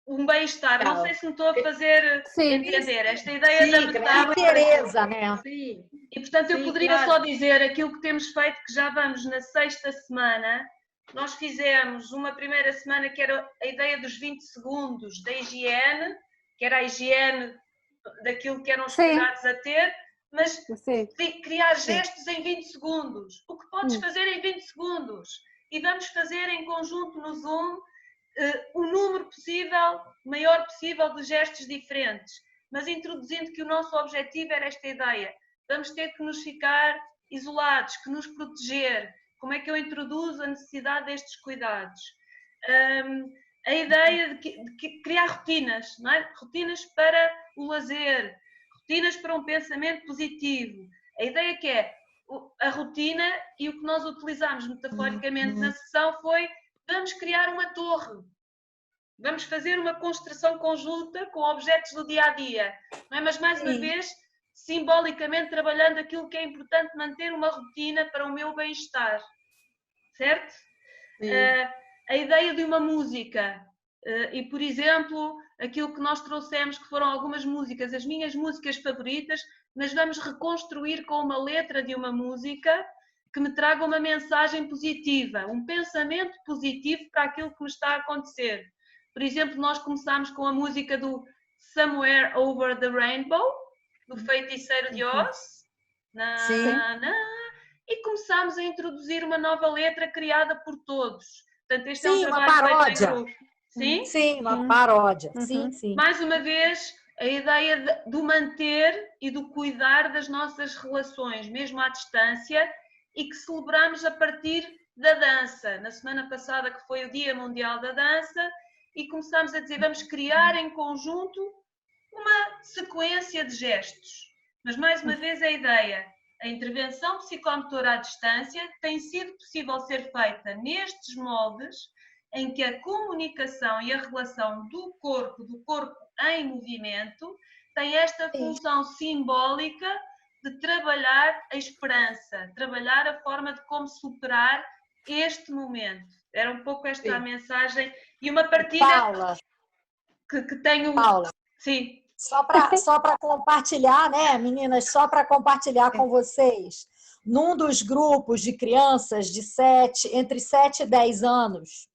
um bem-estar. Não sei se me estou a fazer entender. Esta ideia da metáfora.
Teresa, né?
Sim.
E portanto eu poderia só dizer aquilo que temos feito, que já vamos na 6ª semana. Nós fizemos uma primeira semana que era a ideia dos 20 segundos da higiene, que era a higiene daquilo que eram os cuidados a ter, mas criar gestos em 20 segundos. O que podes fazer em 20 segundos? E vamos fazer em conjunto no Zoom o número possível, maior possível de gestos diferentes, mas introduzindo que o nosso objetivo era esta ideia. Vamos ter que nos ficar isolados, que nos proteger. Como é que eu introduzo a necessidade destes cuidados? A ideia de criar rotinas, não é? Rotinas para o lazer, rotinas para um pensamento positivo. A ideia que é a rotina, e o que nós utilizámos metaforicamente na sessão foi: vamos criar uma torre, vamos fazer uma construção conjunta com objetos do dia-a-dia, não é? Mas mais uma vez, simbolicamente trabalhando aquilo que é importante manter uma rotina para o meu bem-estar, certo? A ideia de uma música, e por exemplo, aquilo que nós trouxemos, que foram algumas músicas, as minhas músicas favoritas, mas vamos reconstruir com uma letra de uma música que me traga uma mensagem positiva, um pensamento positivo para aquilo que me está a acontecer. Por exemplo, nós começámos com a música do Somewhere Over the Rainbow, do Feiticeiro de Oz, e começámos a introduzir uma nova letra criada por todos. Portanto, este é um trabalho feito em grupo.
Sim, uma paródia. Sim.
Mais uma vez, a ideia do manter e do cuidar das nossas relações, mesmo à distância, e que celebramos a partir da dança. Na semana passada, que foi o Dia Mundial da Dança, e começámos a dizer: vamos criar em conjunto uma sequência de gestos. Mas, mais uma vez, a ideia, a intervenção psicomotora à distância tem sido possível ser feita nestes moldes em que a comunicação e a relação do corpo em movimento tem esta função simbólica de trabalhar a esperança, trabalhar a forma de como superar este momento. Era um pouco esta a mensagem e uma partilha
Paula,
que tenho...
Paula,
sim.
Só para compartilhar, né, meninas, só para compartilhar com vocês. Num dos grupos de crianças de entre 7 e 10 anos,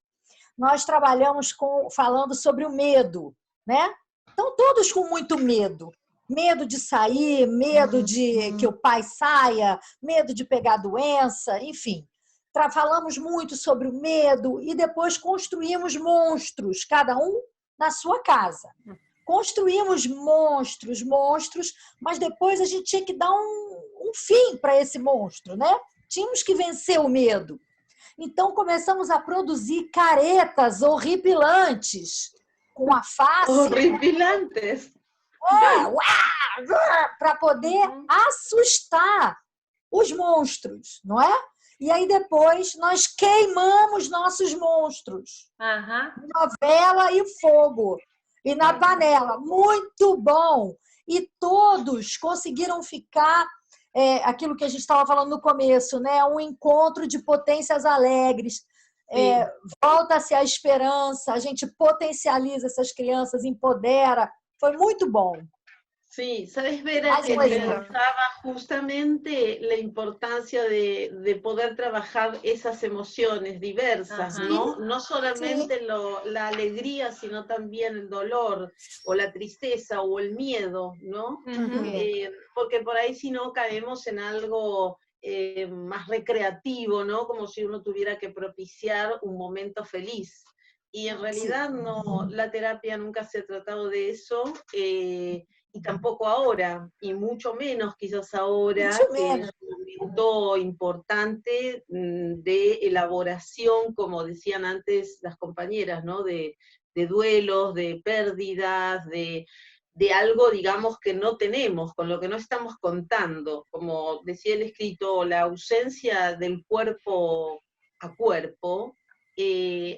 nós trabalhamos falando sobre o medo, né? Então, todos com muito medo. Medo de sair, medo de que o pai saia, medo de pegar doença, enfim. Falamos muito sobre o medo e depois construímos monstros, cada um na sua casa. Construímos monstros, mas depois a gente tinha que dar um fim para esse monstro, né? Tínhamos que vencer o medo. Então, começamos a produzir caretas horripilantes com a face.
Horripilantes.
Para poder assustar os monstros, não é? E aí depois nós queimamos nossos monstros. Uma vela e fogo. e na panela. Muito bom! E todos conseguiram ficar, aquilo que a gente estava falando no começo, né? Um encontro de potências alegres. Volta-se a esperança, a gente potencializa essas crianças, empodera. Foi muito bom.
Sí, sabes, Vera, que pensaba justamente la importancia de poder trabajar esas emociones diversas, ¿no? No solamente la alegría, sino también el dolor, o la tristeza, o el miedo, ¿no? Porque por ahí si no caemos en algo más recreativo, ¿no? Como si uno tuviera que propiciar un momento feliz. Y en realidad no, la terapia nunca se ha tratado de eso, y tampoco ahora, y mucho menos quizás ahora, que es un momento importante de elaboración, como decían antes las compañeras, ¿no? De duelos, de pérdidas, de algo, digamos, que no tenemos, con lo que no estamos contando. Como decía el escrito, la ausencia del cuerpo a cuerpo,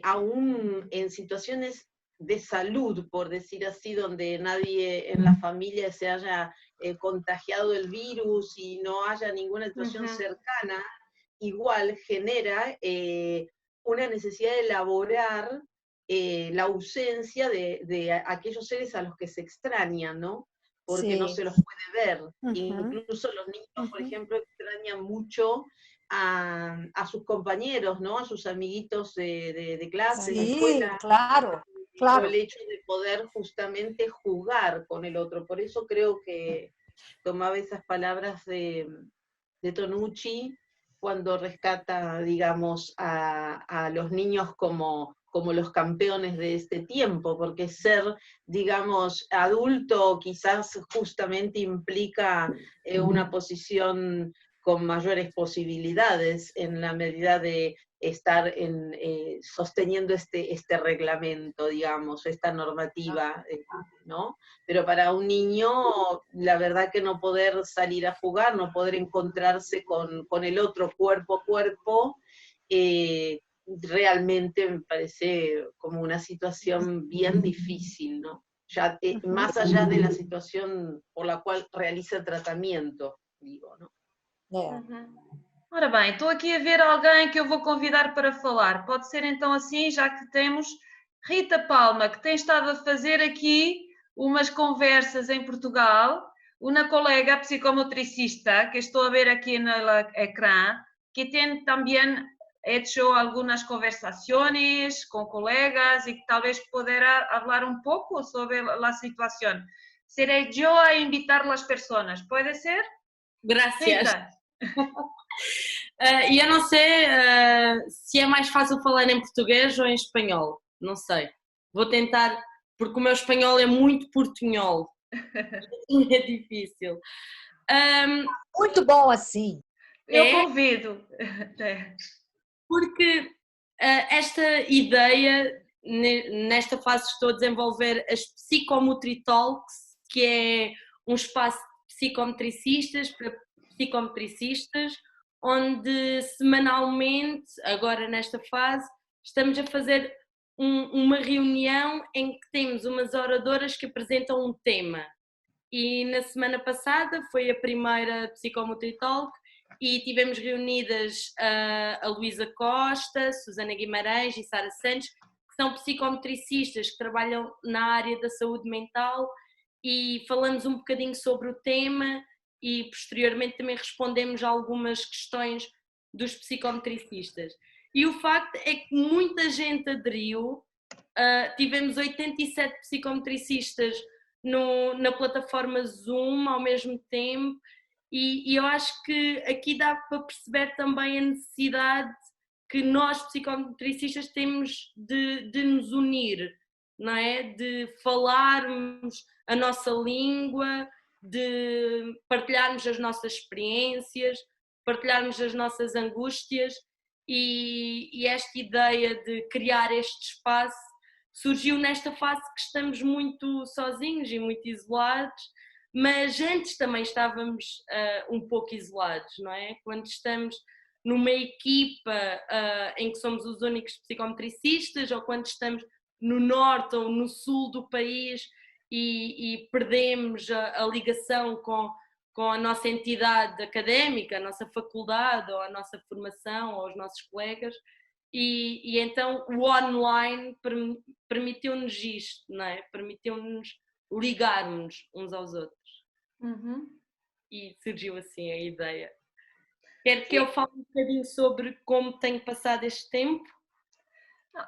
aún en situaciones de salud, por decir así, donde nadie en la familia se haya contagiado el virus y no haya ninguna situación cercana, igual genera una necesidad de elaborar la ausencia de aquellos seres a los que se extrañan, ¿no? Porque no se los puede ver. Incluso los niños, por ejemplo, extrañan mucho a sus compañeros, ¿no? A sus amiguitos de clase, de escuela.
Claro.
Por el hecho de poder justamente jugar con el otro. Por eso creo que tomaba esas palabras de Tonucci cuando rescata, digamos, a los niños como los campeones de este tiempo, porque ser, digamos, adulto quizás justamente implica una posición con mayores posibilidades en la medida de estar sosteniendo este reglamento, digamos, esta normativa, ¿no? Pero para un niño, la verdad que no poder salir a jugar, no poder encontrarse con el otro cuerpo a cuerpo, realmente me parece como una situación bien difícil, ¿no? Ya, más allá de la situación por la cual realiza el tratamiento, digo, ¿no?
Ora bem, estou aqui a ver alguém que eu vou convidar para falar. Pode ser então assim, já que temos Rita Palma, que tem estado a fazer aqui umas conversas em Portugal, uma colega psicomotricista, que estou a ver aqui no ecrã, que tem também hecho algunas conversaciones con colegas y que tal vez pudiera hablar un poco sobre la situación. Seré yo a invitar a las personas, ¿puede ser?
Gracias. Eu não sei se é mais fácil falar em português ou em espanhol, não sei. Vou tentar, porque o meu espanhol é muito portunhol. É difícil.
Muito bom assim.
Eu convido.
Porque esta ideia, nesta fase estou a desenvolver as Psychometry Talks, que é um espaço de psicometricistas para psicometricistas, onde semanalmente, agora nesta fase, estamos a fazer uma reunião em que temos umas oradoras que apresentam um tema. E na semana passada foi a primeira Psychometry Talk e tivemos reunidas a Luísa Costa, Susana Guimarães e Sara Santos, que são psicometricistas que trabalham na área da saúde mental, e falamos um bocadinho sobre o tema e posteriormente também respondemos a algumas questões dos psicometricistas. E o facto é que muita gente aderiu, tivemos 87 psicometricistas na plataforma Zoom ao mesmo tempo, e eu acho que aqui dá para perceber também a necessidade que nós psicometricistas temos de nos unir, não é? De falarmos a nossa língua, de partilharmos as nossas experiências, partilharmos as nossas angústias, e esta ideia de criar este espaço surgiu nesta fase que estamos muito sozinhos e muito isolados, mas antes também estávamos um pouco isolados, não é? Quando estamos numa equipa em que somos os únicos psicometricistas, ou quando estamos no norte ou no sul do país e perdemos a ligação com a nossa entidade académica, a nossa faculdade, ou a nossa formação, ou os nossos colegas, e então o online permitiu-nos isto, não é? Permitiu-nos ligarmos uns aos outros. E surgiu assim a ideia. Quer que eu fale um bocadinho sobre como tenho passado este tempo?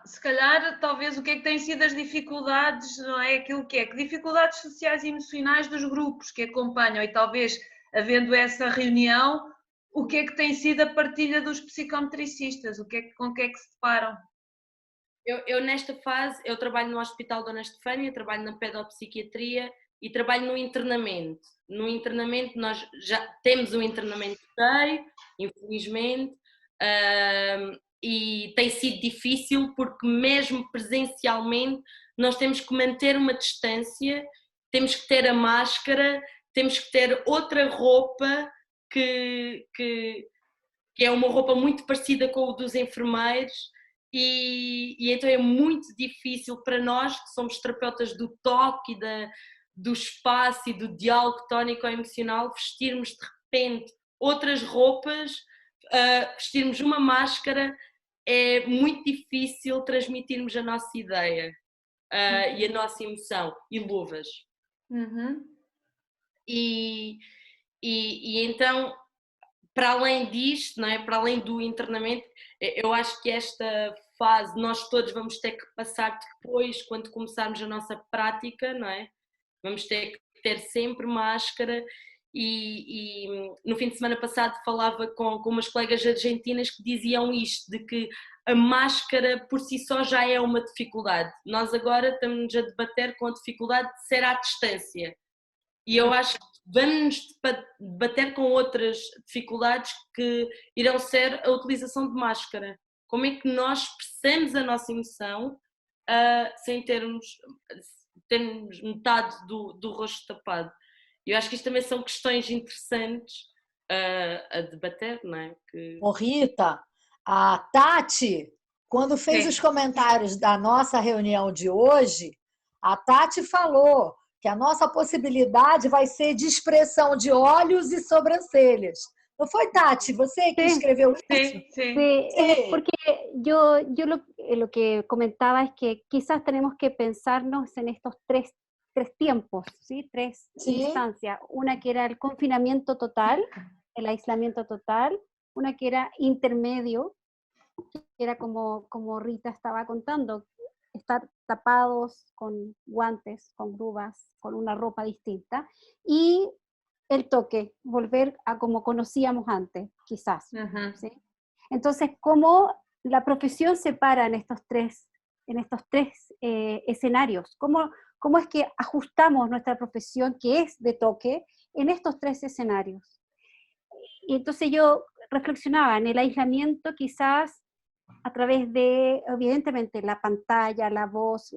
Se calhar, talvez, o que é que têm sido as dificuldades, não é? Aquilo que dificuldades sociais e emocionais dos grupos que acompanham, e talvez, havendo essa reunião, o que é que tem sido a partilha dos psicometricistas? Com o que é que se deparam?
Eu nesta fase, eu trabalho no Hospital Dona Estefânia, trabalho na pedopsiquiatria e trabalho no internamento. No internamento nós já temos um internamento cheio, infelizmente, e tem sido difícil porque mesmo presencialmente nós temos que manter uma distância, temos que ter a máscara, temos que ter outra roupa que é uma roupa muito parecida com o dos enfermeiros e então é muito difícil para nós que somos terapeutas do toque e do espaço e do diálogo tónico-emocional vestirmos de repente outras roupas, vestirmos uma máscara. É muito difícil transmitirmos a nossa ideia e a nossa emoção, e luvas. E então, para além disto, não é? Para além do internamento, eu acho que esta fase nós todos vamos ter que passar depois, quando começarmos a nossa prática, não é? Vamos ter que ter sempre máscara. E no fim de semana passado falava com umas colegas argentinas que diziam isto, de que a máscara por si só já é uma dificuldade. Nós agora estamos a debater com a dificuldade de ser à distância. E eu acho que vamos debater com outras dificuldades que irão ser a utilização de máscara. Como é que nós expressamos a nossa emoção sem termos metade do rosto tapado? Eu acho que isto também são questões interessantes a debater, não é?
Ô Rita, a Tati, quando fez os comentários da nossa reunião de hoje, a Tati falou que a nossa possibilidade vai ser de expressão de olhos e sobrancelhas. Não foi, Tati? Você que escreveu isso?
Sí, porque yo lo que comentaba es que quizás tenemos que pensarnos en estos tres tiempos, ¿sí? Tres instancias. Una que era el confinamiento total, el aislamiento total, una que era intermedio, que era como Rita estaba contando, estar tapados con guantes, con grúas, con una ropa distinta, y el toque, volver a como conocíamos antes, quizás. ¿Sí? Entonces, ¿cómo la profesión se para en estos tres escenarios? ¿Cómo es que ajustamos nuestra profesión, que es de toque, en estos tres escenarios? Y entonces yo reflexionaba en el aislamiento, quizás a través de, evidentemente, la pantalla, la voz,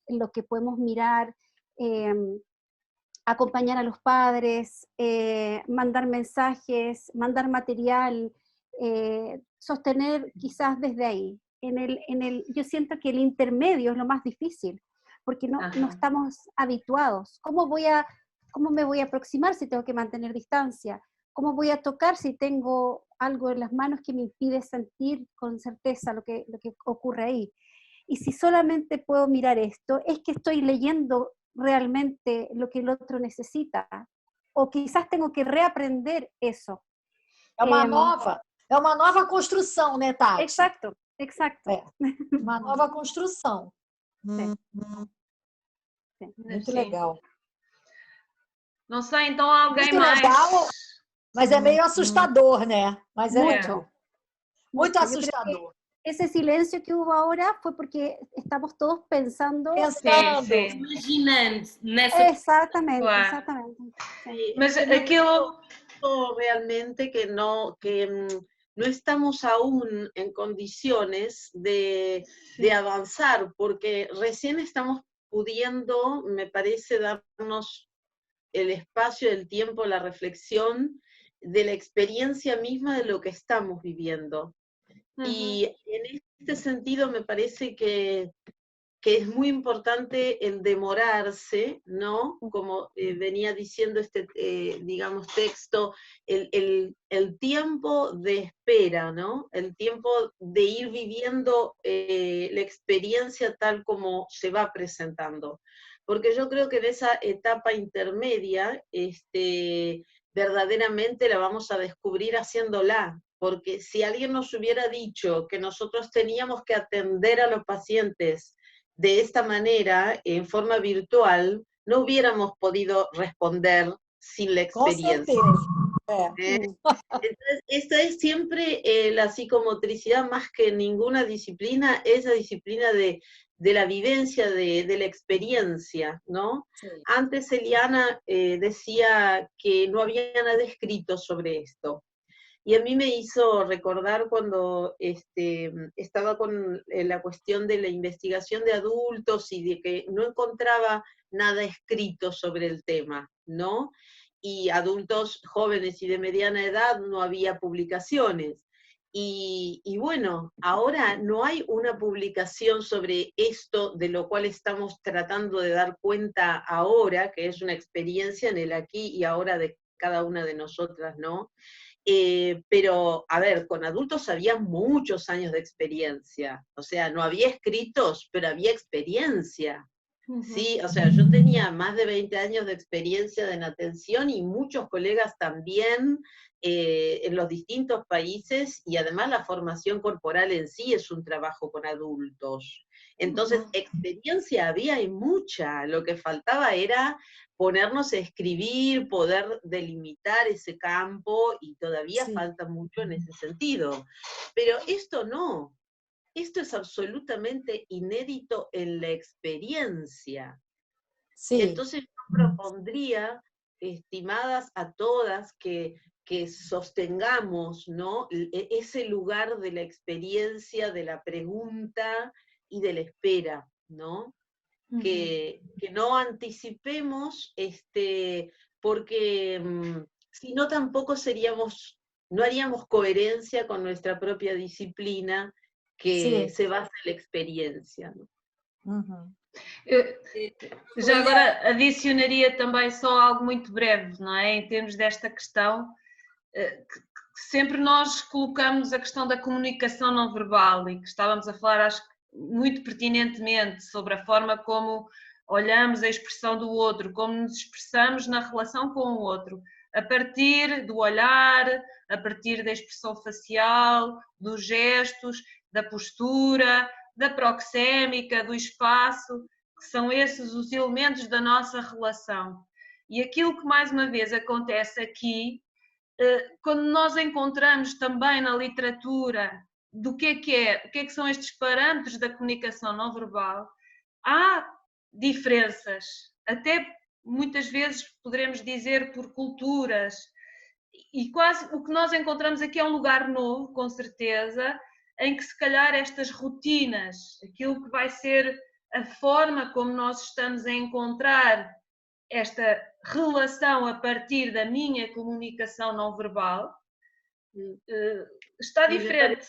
lo que podemos mirar, acompañar a los padres, mandar mensajes, mandar material, sostener quizás desde ahí. Yo siento que el intermedio es lo más difícil, porque no estamos habituados. ¿Cómo me voy a aproximar si tengo que mantener distancia? ¿Cómo voy a tocar si tengo algo en las manos que me impide sentir con certeza lo que ocurre ahí? Y si solamente puedo mirar esto, es que estoy leyendo realmente lo que el otro necesita, o quizás tengo que reaprender eso.
É uma nova construção, né, Tati?
Exacto.
Uma nova construção. Muito legal.
Não sei, então alguém
muito
mais...
legal, mas é meio assustador, né? Mas é muito assustador.
Ese silencio que hubo ahora fue porque estamos todos pensando.
Imaginando.
Exactamente, claro. Exactamente.
Sí. Mas aquilo realmente que no estamos aún en condiciones de avanzar, porque recién estamos pudiendo, me parece, darnos el espacio, el tiempo, la reflexión de la experiencia misma de lo que estamos viviendo. Y en este sentido me parece que que es muy importante el demorarse, ¿no? Como venía diciendo este, digamos, texto, el tiempo de espera, ¿no? El tiempo de ir viviendo la experiencia tal como se va presentando. Porque yo creo que en esa etapa intermedia, verdaderamente la vamos a descubrir haciéndola. Porque si alguien nos hubiera dicho que nosotros teníamos que atender a los pacientes de esta manera, en forma virtual, no hubiéramos podido responder sin la experiencia. Entonces, esta es siempre la psicomotricidad, más que ninguna disciplina, es la disciplina de la vivencia, de la experiencia, ¿no? Sí. Antes Eliana decía que no había nada escrito sobre esto. Y a mí me hizo recordar cuando estaba con la cuestión de la investigación de adultos y de que no encontraba nada escrito sobre el tema, ¿no? Y adultos jóvenes y de mediana edad no había publicaciones. Y bueno, ahora no hay una publicación sobre esto de lo cual estamos tratando de dar cuenta ahora, que es una experiencia en el aquí y ahora de cada una de nosotras, ¿no? Pero, a ver, con adultos había muchos años de experiencia, o sea, no había escritos, pero había experiencia, ¿sí? O sea, yo tenía más de 20 años de experiencia en atención y muchos colegas también en los distintos países, y además la formación corporal en sí es un trabajo con adultos. Entonces, experiencia había y mucha, lo que faltaba era ponernos a escribir, poder delimitar ese campo, y todavía falta mucho en ese sentido. Pero esto no, esto es absolutamente inédito en la experiencia. Sí. Entonces yo propondría, estimadas a todas, que sostengamos, ¿no?, ese lugar de la experiencia, de la pregunta y de la espera, ¿no? Que no anticipemos, porque si no tampoco no haríamos coherencia con nuestra propia disciplina, que se basa en la experiencia, ¿no?
Já agora adicionaria também só algo muito breve, não é? Em termos desta questão, que sempre nós colocamos a questão da comunicação não verbal, e que estávamos a falar, acho que muito pertinentemente, sobre a forma como olhamos a expressão do outro, como nos expressamos na relação com o outro, a partir do olhar, a partir da expressão facial, dos gestos, da postura, da proxémica, do espaço, que são esses os elementos da nossa relação. E aquilo que mais uma vez acontece aqui, quando nós encontramos também na literatura do que são estes parâmetros da comunicação não verbal, há diferenças, até muitas vezes poderemos dizer por culturas, e quase o que nós encontramos aqui é um lugar novo, com certeza, em que se calhar estas rotinas, aquilo que vai ser a forma como nós estamos a encontrar esta relação a partir da minha comunicação não verbal, está diferente.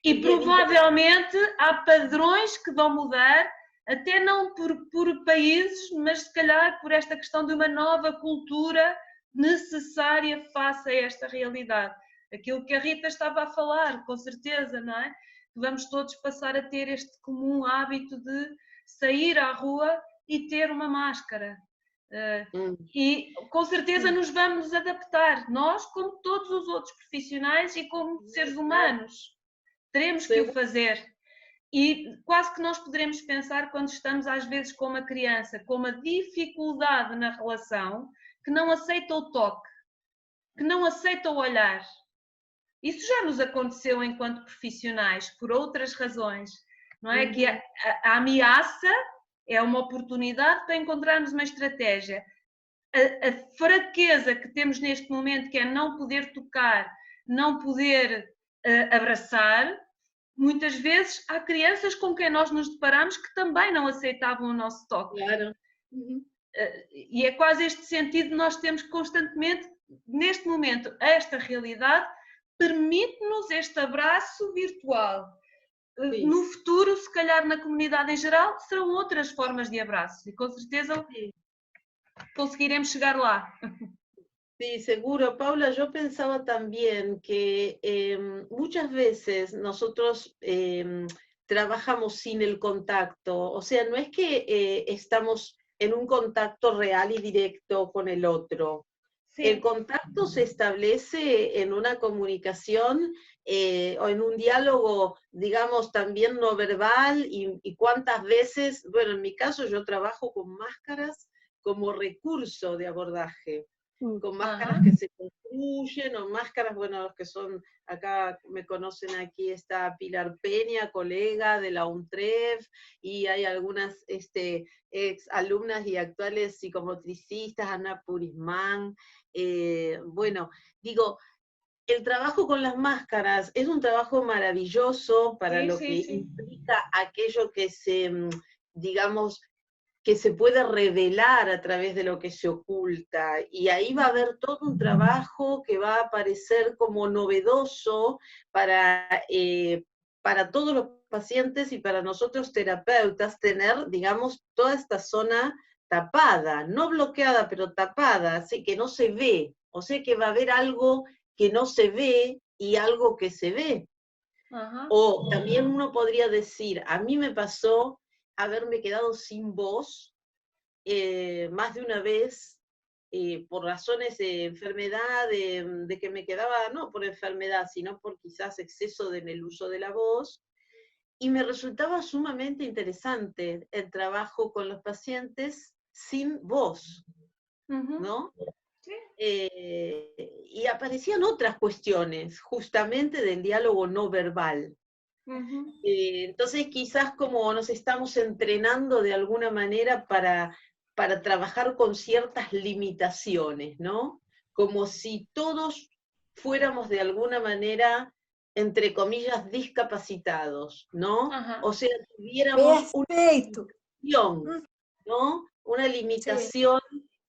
E provavelmente há padrões que vão mudar, até não por países, mas se calhar por esta questão de uma nova cultura necessária face a esta realidade. Aquilo que a Rita estava a falar, com certeza, não é? Que vamos todos passar a ter este comum hábito de sair à rua e ter uma máscara. E com certeza nos vamos adaptar, nós como todos os outros profissionais e como seres humanos, teremos que o fazer. E quase que nós poderemos pensar, quando estamos às vezes com uma criança com uma dificuldade na relação, que não aceita o toque, que não aceita o olhar. Isso já nos aconteceu enquanto profissionais, por outras razões, não é? Que a ameaça é uma oportunidade para encontrarmos uma estratégia. A fraqueza que temos neste momento, que é não poder tocar, não poder abraçar, muitas vezes há crianças com quem nós nos deparamos que também não aceitavam o nosso toque.
Claro.
E é quase este sentido de nós temos constantemente, neste momento, esta realidade permite-nos este abraço virtual. no futuro, se calhar na comunidade em geral, serão outras formas de abraço. E com certeza conseguiremos chegar lá.
Sí, seguro. Paula, yo pensaba también que muchas veces nosotros trabajamos sin el contacto, o sea, no es que estamos en un contacto real y directo con el otro. Sí. El contacto se establece en una comunicación o en un diálogo, digamos, también no verbal, y cuántas veces, bueno, en mi caso yo trabajo con máscaras como recurso de abordaje. Con máscaras que se construyen, o máscaras, bueno, los que son, acá me conocen, aquí está Pilar Peña, colega de la UNTREF, y hay algunas ex alumnas y actuales psicomotricistas, Ana Purismán, bueno, digo, el trabajo con las máscaras es un trabajo maravilloso para lo que implica aquello que se, digamos, que se puede revelar a través de lo que se oculta, y ahí va a haber todo un trabajo que va a aparecer como novedoso para todos los pacientes y para nosotros terapeutas, tener, digamos, toda esta zona tapada, no bloqueada, pero tapada, así que no se ve, o sea que va a haber algo que no se ve y algo que se ve. O también uno podría decir, a mí me pasó haberme quedado sin voz más de una vez por razones de enfermedad, de que me quedaba, no por enfermedad, sino por quizás exceso en el uso de la voz, y me resultaba sumamente interesante el trabajo con los pacientes sin voz, ¿no? Sí. Y aparecían otras cuestiones, justamente del diálogo no verbal. Entonces quizás como nos estamos entrenando de alguna manera para trabajar con ciertas limitaciones, ¿no? Como si todos fuéramos de alguna manera, entre comillas, discapacitados, ¿no? O sea, tuviéramos una limitación, ¿no? Una limitación,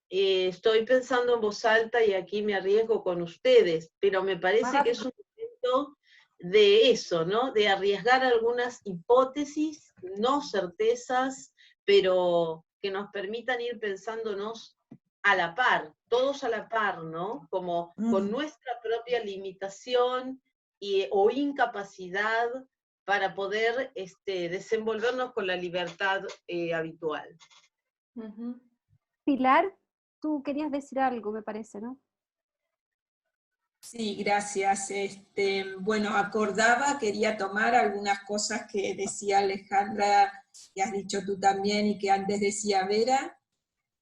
estoy pensando en voz alta y aquí me arriesgo con ustedes, pero me parece que es un momento de eso, ¿no? De arriesgar algunas hipótesis, no certezas, pero que nos permitan ir pensándonos a la par, todos a la par, ¿no? Como con nuestra propia limitación o incapacidad para poder desenvolvernos con la libertad habitual.
Pilar, tú querías decir algo, me parece, ¿no?
Sí, gracias. Bueno, quería tomar algunas cosas que decía Alejandra, que has dicho tú también y que antes decía Vera.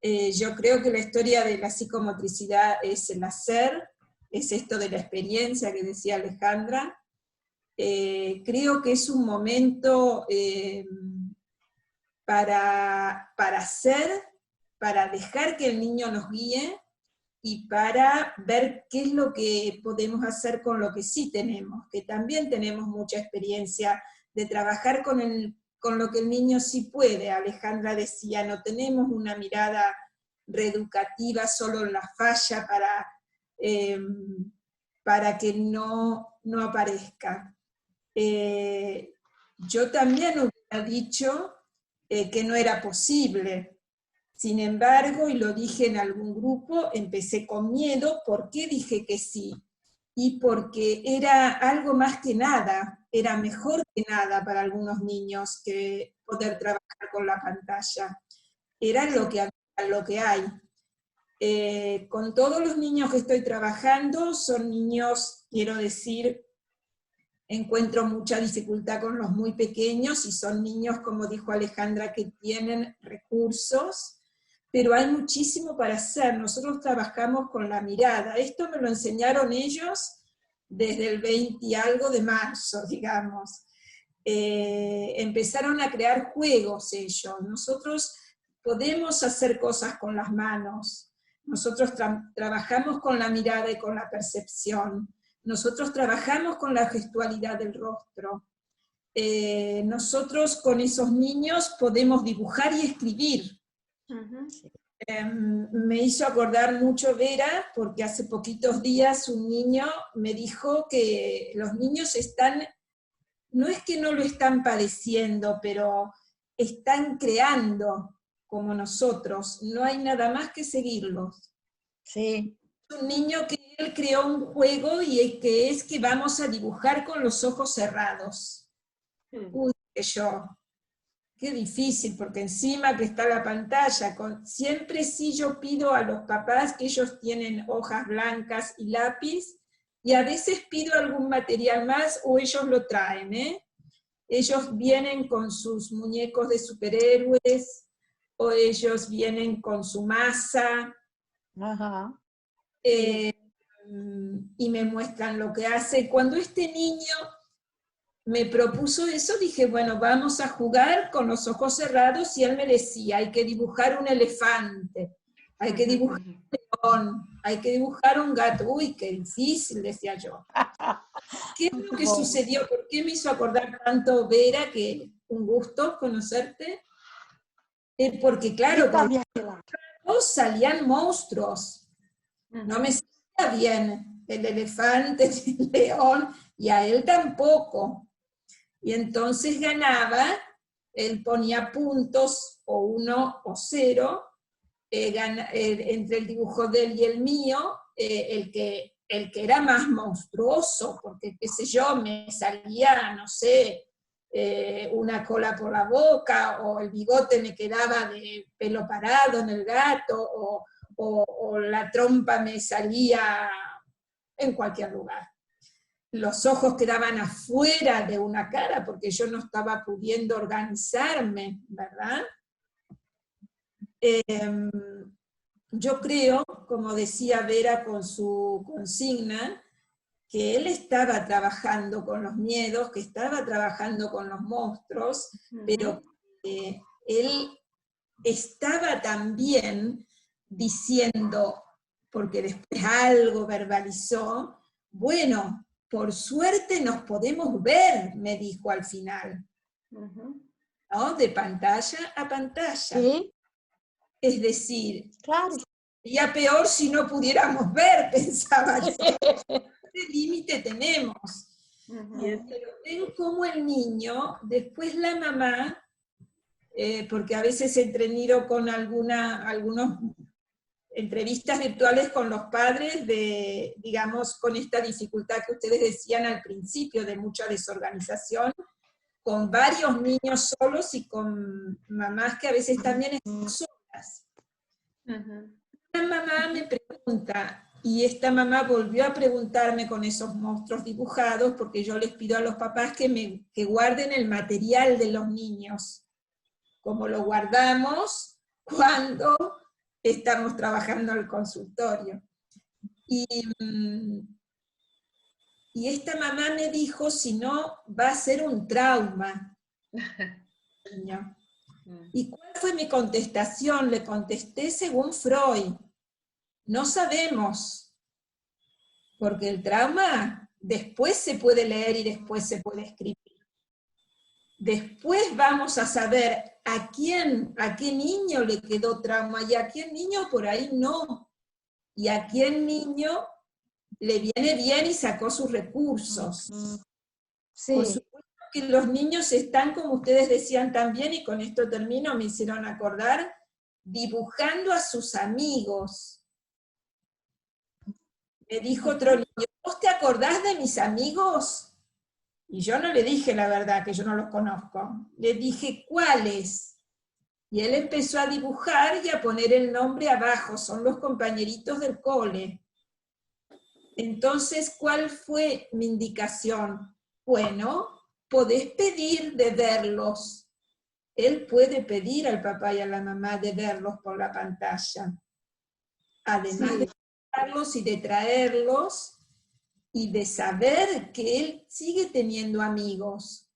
Yo creo que la historia de la psicomotricidad es el hacer, es esto de la experiencia que decía Alejandra. Creo que es un momento para hacer, para dejar que el niño nos guíe, y para ver qué es lo que podemos hacer con lo que sí tenemos, que también tenemos mucha experiencia de trabajar con lo que el niño sí puede. Alejandra decía, no tenemos una mirada reeducativa solo en la falla para que no aparezca. Yo también hubiera dicho que no era posible. Sin embargo, y lo dije en algún grupo, empecé con miedo. ¿Por qué dije que sí? Y porque era algo más que nada, era mejor que nada para algunos niños que poder trabajar con la pantalla. Era lo que hay. Con todos los niños que estoy trabajando, son niños, quiero decir, encuentro mucha dificultad con los muy pequeños, y son niños, como dijo Alejandra, que tienen recursos, pero hay muchísimo para hacer. Nosotros trabajamos con la mirada. Esto me lo enseñaron ellos desde el 20 y algo de marzo, digamos. Empezaron a crear juegos ellos. Nosotros podemos hacer cosas con las manos. Nosotros trabajamos con la mirada y con la percepción. Nosotros trabajamos con la gestualidad del rostro. Nosotros con esos niños podemos dibujar y escribir. Me hizo acordar mucho Vera, porque hace poquitos días un niño me dijo que los niños están no es que no lo están padeciendo, pero están creando como nosotros. No hay nada más que seguirlos.
Sí.
Un niño que él creó un juego y es que vamos a dibujar con los ojos cerrados. Uy, qué difícil, porque encima que está la pantalla, siempre sí yo pido a los papás que ellos tienen hojas blancas y lápiz, y a veces pido algún material más o ellos lo traen, Ellos vienen con sus muñecos de superhéroes, o ellos vienen con su masa,
Ajá.
y me muestran lo que hace. Cuando este niño me propuso eso, dije, bueno, vamos a jugar con los ojos cerrados, y él me decía, hay que dibujar un elefante, hay que dibujar un león, hay que dibujar un gato. Uy, qué difícil, decía yo. ¿Qué es lo que sucedió? ¿Por qué me hizo acordar tanto Vera, que un gusto conocerte? Porque claro, con los salían monstruos. No me salía bien el elefante, el león, y a él tampoco. Y entonces ganaba, él ponía puntos, o 1 o 0, entre el dibujo de él y el mío, el que era más monstruoso, porque qué sé yo, me salía, no sé, una cola por la boca, o el bigote me quedaba de pelo parado en el gato, o la trompa me salía en cualquier lugar. Los ojos quedaban afuera de una cara porque yo no estaba pudiendo organizarme, ¿verdad? Yo creo, como decía Vera con su consigna, que él estaba trabajando con los miedos, que estaba trabajando con los monstruos, pero él estaba también diciendo, porque después algo verbalizó, bueno, por suerte nos podemos ver, me dijo al final, ¿no? De pantalla a pantalla.
Sí.
Es decir,
claro,
sería peor si no pudiéramos ver, pensaba yo. ¿Qué límite tenemos? Pero ven cómo el niño, después la mamá, porque a veces he tenido con algunos entrevistas virtuales con los padres digamos, con esta dificultad que ustedes decían al principio, de mucha desorganización, con varios niños solos y con mamás que a veces también están solas. Una mamá me pregunta, y esta mamá volvió a preguntarme con esos monstruos dibujados, porque yo les pido a los papás que guarden el material de los niños, como lo guardamos cuando estamos trabajando en el consultorio. Y esta mamá me dijo, si no, va a ser un trauma. ¿Y cuál fue mi contestación? Le contesté según Freud. No sabemos, porque el trauma después se puede leer y después se puede escribir. Después vamos a saber a qué niño le quedó trauma y a qué niño por ahí no. Y a qué niño le viene bien y sacó sus recursos.
Sí.
Por supuesto que los niños están, como ustedes decían también, y con esto termino, me hicieron acordar, dibujando a sus amigos. Me dijo otro niño, ¿vos te acordás de mis amigos? Y yo no le dije la verdad, que yo no los conozco. Le dije, ¿cuáles? Y él empezó a dibujar y a poner el nombre abajo, son los compañeritos del cole. Entonces, ¿cuál fue mi indicación? Bueno, podés pedir de verlos. Él puede pedir al papá y a la mamá de verlos por la pantalla. Además de verlos y de traerlos, y de saber que él sigue teniendo amigos.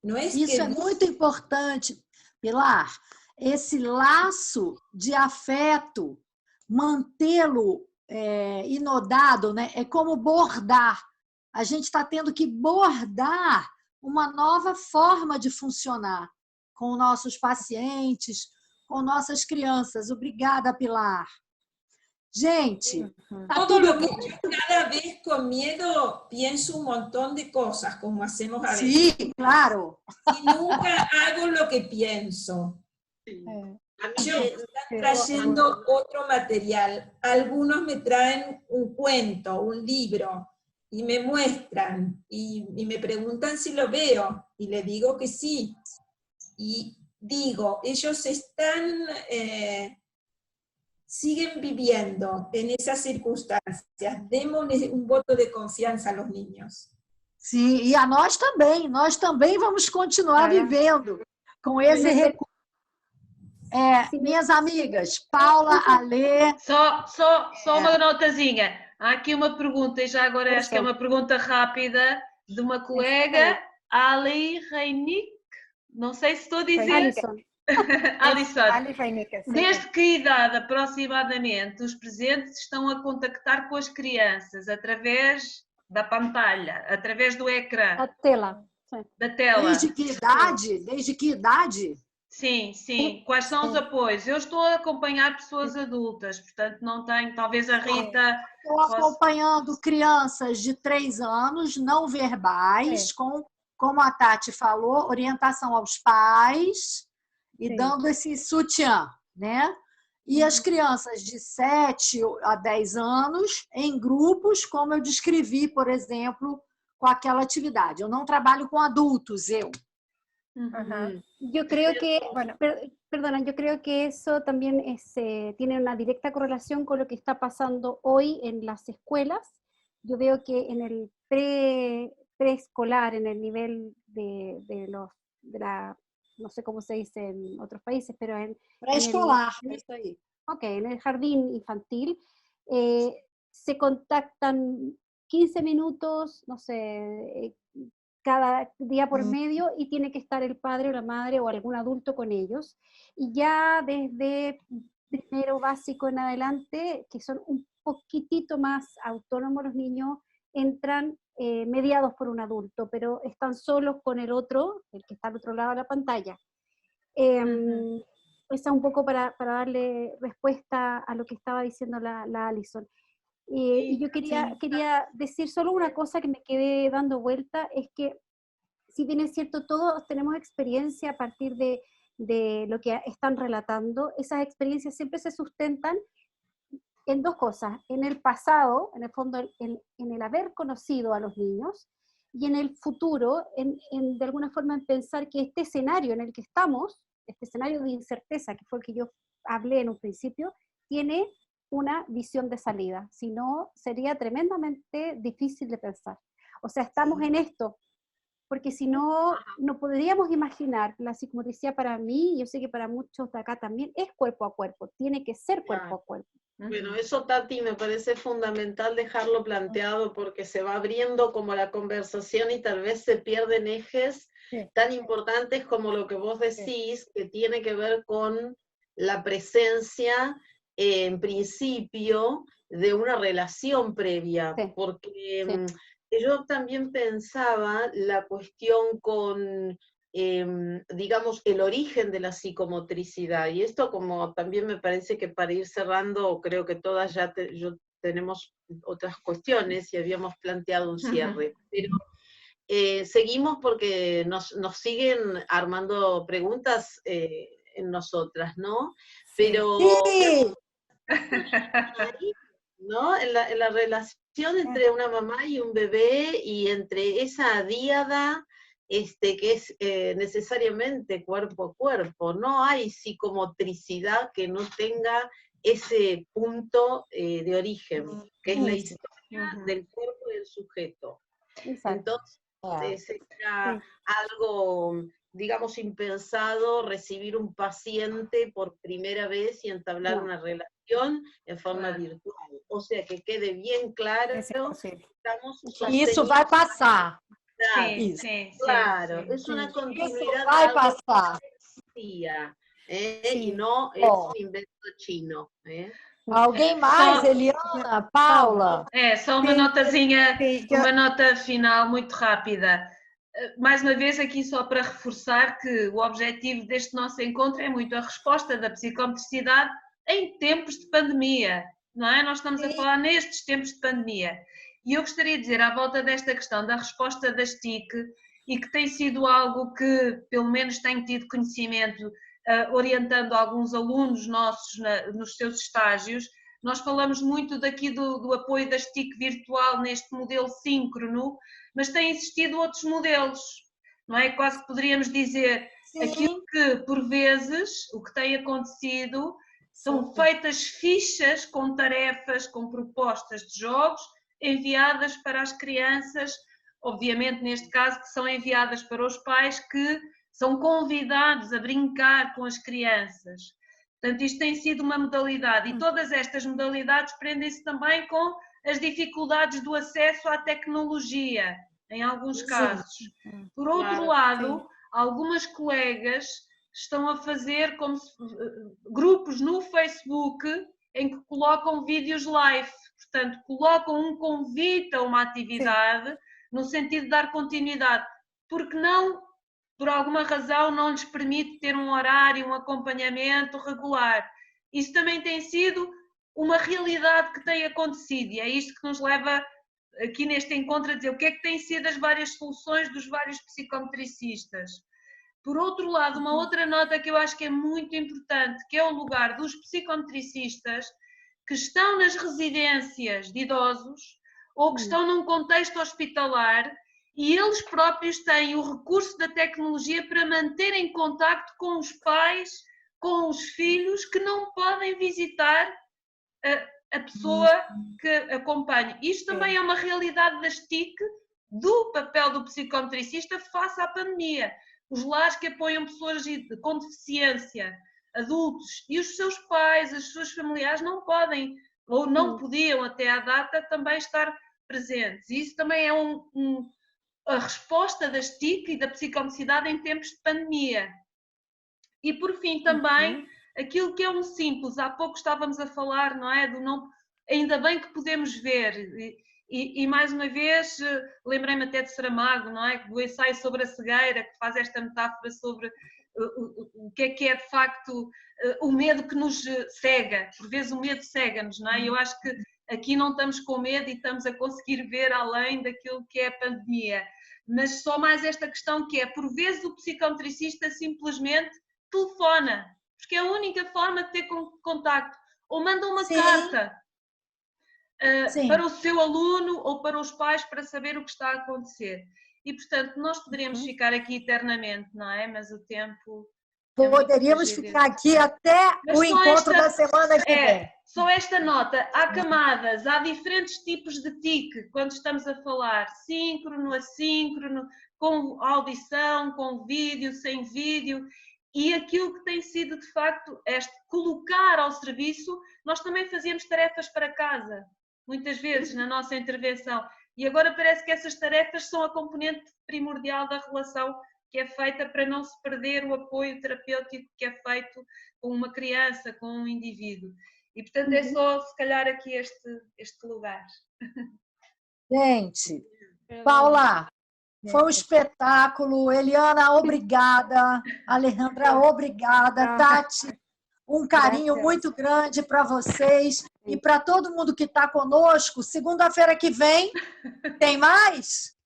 Não é
Isso é muito importante, Pilar. Esse laço de afeto, mantê-lo inodado, né? É como bordar. A gente está tendo que bordar uma nova forma de funcionar com nossos pacientes, com nossas crianças. Obrigada, Pilar. Gente, tá
todo
tudo
lo que yo cada vez tengo miedo, pienso un montón de cosas, como hacemos a veces.
Sí, claro.
Y nunca hago lo que pienso.
A mí
Yo
me-
están trayendo otro material. Algunos me traen un cuento, un libro, y me muestran, y me preguntan si lo veo, y le digo que sí. Y digo, ellos están, siguen viviendo en esas circunstancias. Démosle un voto de confianza a los niños.
Sim, e a nós também vamos continuar vivendo com esse recurso. Minhas amigas, Paula, Alê...
Só uma notazinha. Há aqui uma pergunta, e já agora acho que é uma pergunta rápida, de uma colega, Ali Reinik, não sei se estou a dizer...
Alison.
Alison.
Ali Reinik, sim.
Desde que idade, aproximadamente, os presentes estão a contactar com as crianças? Através da pantalha, através do ecrã,
A tela. Sim.
da tela?
Desde que idade? Desde que idade?
Sim, sim. Quais são os apoios? Eu estou a acompanhar pessoas adultas, portanto não tenho, talvez a Rita...
Estou acompanhando crianças de 3 anos, não verbais, como a Tati falou, orientação aos pais e dando esse sutiã, né? E as crianças de 7 a 10 anos em grupos, como eu descrevi, por exemplo, com aquela atividade. Eu não trabalho com adultos, eu.
Yo creo que, perdona, yo creo que eso también tiene una directa correlación con lo que está pasando hoy en las escuelas. Yo veo que en el preescolar, en el nivel de la, no sé cómo se dice en otros países, pero
Preescolar, isso aí.
Ok, en el jardín infantil se contactan 15 minutos, no sé, cada día por medio, y tiene que estar el padre o la madre o algún adulto con ellos. Y ya desde primero básico en adelante, que son un poquitito más autónomos los niños, entran mediados por un adulto, pero están solos con el otro, el que está al otro lado de la pantalla. Esa un poco para darle respuesta a lo que estaba diciendo la Alison. Y yo quería decir solo una cosa que me quedé dando vuelta, es que si bien es cierto, todos tenemos experiencia a partir de lo que están relatando, esas experiencias siempre se sustentan en dos cosas: en el pasado, en el fondo, en el haber conocido a los niños, y en el futuro, de alguna forma en pensar que este escenario en el que estamos, este escenario de incerteza, que fue el que yo hablé en un principio, tiene una visión de salida, si no sería tremendamente difícil de pensar. O sea, estamos en esto, porque si no, no podríamos imaginar la psicomotricidad. Para mí, yo sé que para muchos de acá también, es cuerpo a cuerpo, tiene que ser cuerpo a cuerpo.
Bueno, eso, Tati, me parece fundamental dejarlo planteado, porque se va abriendo como la conversación y tal vez se pierden ejes tan importantes como lo que vos decís, que tiene que ver con la presencia, en principio, de una relación previa, porque yo también pensaba la cuestión con, digamos, el origen de la psicomotricidad, y esto como también me parece que para ir cerrando, creo que todas ya tenemos otras cuestiones y habíamos planteado un cierre, pero seguimos porque nos siguen armando preguntas en nosotras, ¿no? Pero... ¿no? En la relación entre una mamá y un bebé, y entre esa díada que es necesariamente cuerpo a cuerpo. No hay psicomotricidad que no tenga ese punto de origen, que es la historia del cuerpo del sujeto. Entonces era algo, digamos, impensado recibir un paciente por primera vez y entablar una relación en forma virtual. O sea, que quede bien claro, estamos
isso vai passar.
Claro, es una continuidad.
Isso vai passar.
Y no es un invento chino.
Alguém mais, Eliana, Paula?
Só uma notazinha, uma nota final muito rápida. Mais uma vez aqui só para reforçar que o objetivo deste nosso encontro é muito a resposta da psicomotricidade em tempos de pandemia, não é? Nós estamos a falar nestes tempos de pandemia. E eu gostaria de dizer, à volta desta questão da resposta das TIC, e que tem sido algo que, pelo menos, tenho tido conhecimento, orientando alguns alunos nossos nos seus estágios, nós falamos muito daqui do apoio das TIC virtual neste modelo síncrono, mas têm existido outros modelos, não é? Quase que poderíamos dizer,
Sim.
aquilo que, por vezes, o que tem acontecido, são feitas fichas com tarefas, com propostas de jogos, enviadas para as crianças, obviamente neste caso que são enviadas para os pais que são convidados a brincar com as crianças. Portanto, isto tem sido uma modalidade e todas estas modalidades prendem-se também com as dificuldades do acesso à tecnologia, em alguns casos. Por outro lado, algumas colegas estão a fazer como grupos no Facebook em que colocam vídeos live, portanto, colocam um convite a uma atividade no sentido de dar continuidade, porque não, por alguma razão, não lhes permite ter um horário, um acompanhamento regular. Isso também tem sido uma realidade que tem acontecido e é isto que nos leva aqui neste encontro a dizer o que é que têm sido as várias soluções dos vários psicometricistas. Por outro lado, uma outra nota que eu acho que é muito importante, que é o lugar dos psicometricistas que estão nas residências de idosos ou que estão num contexto hospitalar e eles próprios têm o recurso da tecnologia para manterem contacto com os pais, com os filhos que não podem visitar a pessoa que acompanha. Isto também é uma realidade das TIC, do papel do psicometricista face à pandemia. Os lares que apoiam pessoas com deficiência, adultos, e os seus pais, os seus familiares não podem, ou não podiam até à data, também estar presentes. E isso também é a resposta das TIC e da psicomotricidade em tempos de pandemia. E por fim também, aquilo que é um simples, há pouco estávamos a falar, não é? Ainda bem que podemos ver, e mais uma vez lembrei-me até de Saramago, não é? Do ensaio sobre a cegueira, que faz esta metáfora sobre o que é de facto o medo que nos cega, por vezes o medo cega-nos, não é? Eu acho que aqui não estamos com medo e estamos a conseguir ver além daquilo que é a pandemia, mas só mais esta questão que é, por vezes o psicometricista simplesmente telefona, porque é a única forma de ter contacto, ou manda uma carta para o seu aluno ou para os pais para saber o que está a acontecer. E, portanto, nós poderíamos ficar aqui eternamente, não é? Mas o tempo...
Poderíamos ficar aqui até o encontro da semana que vem.
Só esta nota, há camadas, há diferentes tipos de TIC, quando estamos a falar síncrono, assíncrono, com audição, com vídeo, sem vídeo, e aquilo que tem sido, de facto, colocar ao serviço, nós também fazíamos tarefas para casa, muitas vezes, na nossa intervenção, e agora parece que essas tarefas são a componente primordial da relação que é feita para não se perder o apoio terapêutico que é feito com uma criança, com um indivíduo. E, portanto, é só, se calhar, aqui este lugar.
Gente, Paula, foi um espetáculo. Eliana, obrigada. Alejandra, obrigada. Tati, um carinho muito grande para vocês e para todo mundo que está conosco. Segunda-feira que vem, tem mais?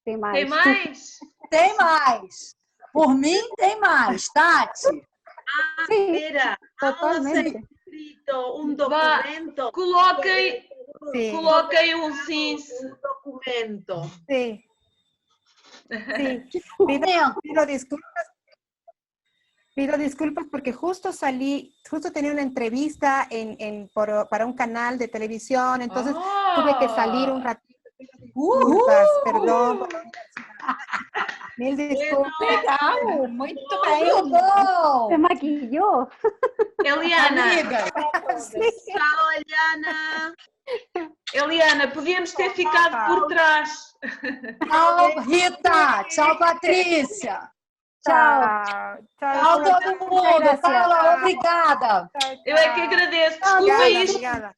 Tem mais.
Tem mais?
Tem mais. Por mim, tem mais. Tati?
Espera,
totalmente.
Un documento.
Coloquem um sim.
Un documento.
Sí. Sí. Pido disculpas porque justo tenía una entrevista para un canal de televisión, entonces tuve que salir un ratito. Disculpas, perdón. Mil disculpas.
Legal, muito bom.
Se maquillou.
Eliana.
Chao, Eliana.
Eliana, podíamos ter ficado por trás.
Tchau, Rita. Tchau, Patrícia.
Tchau.
Tchau, todo mundo. Paula, obrigada.
Eu é que agradeço. Desculpa isto.
Obrigada.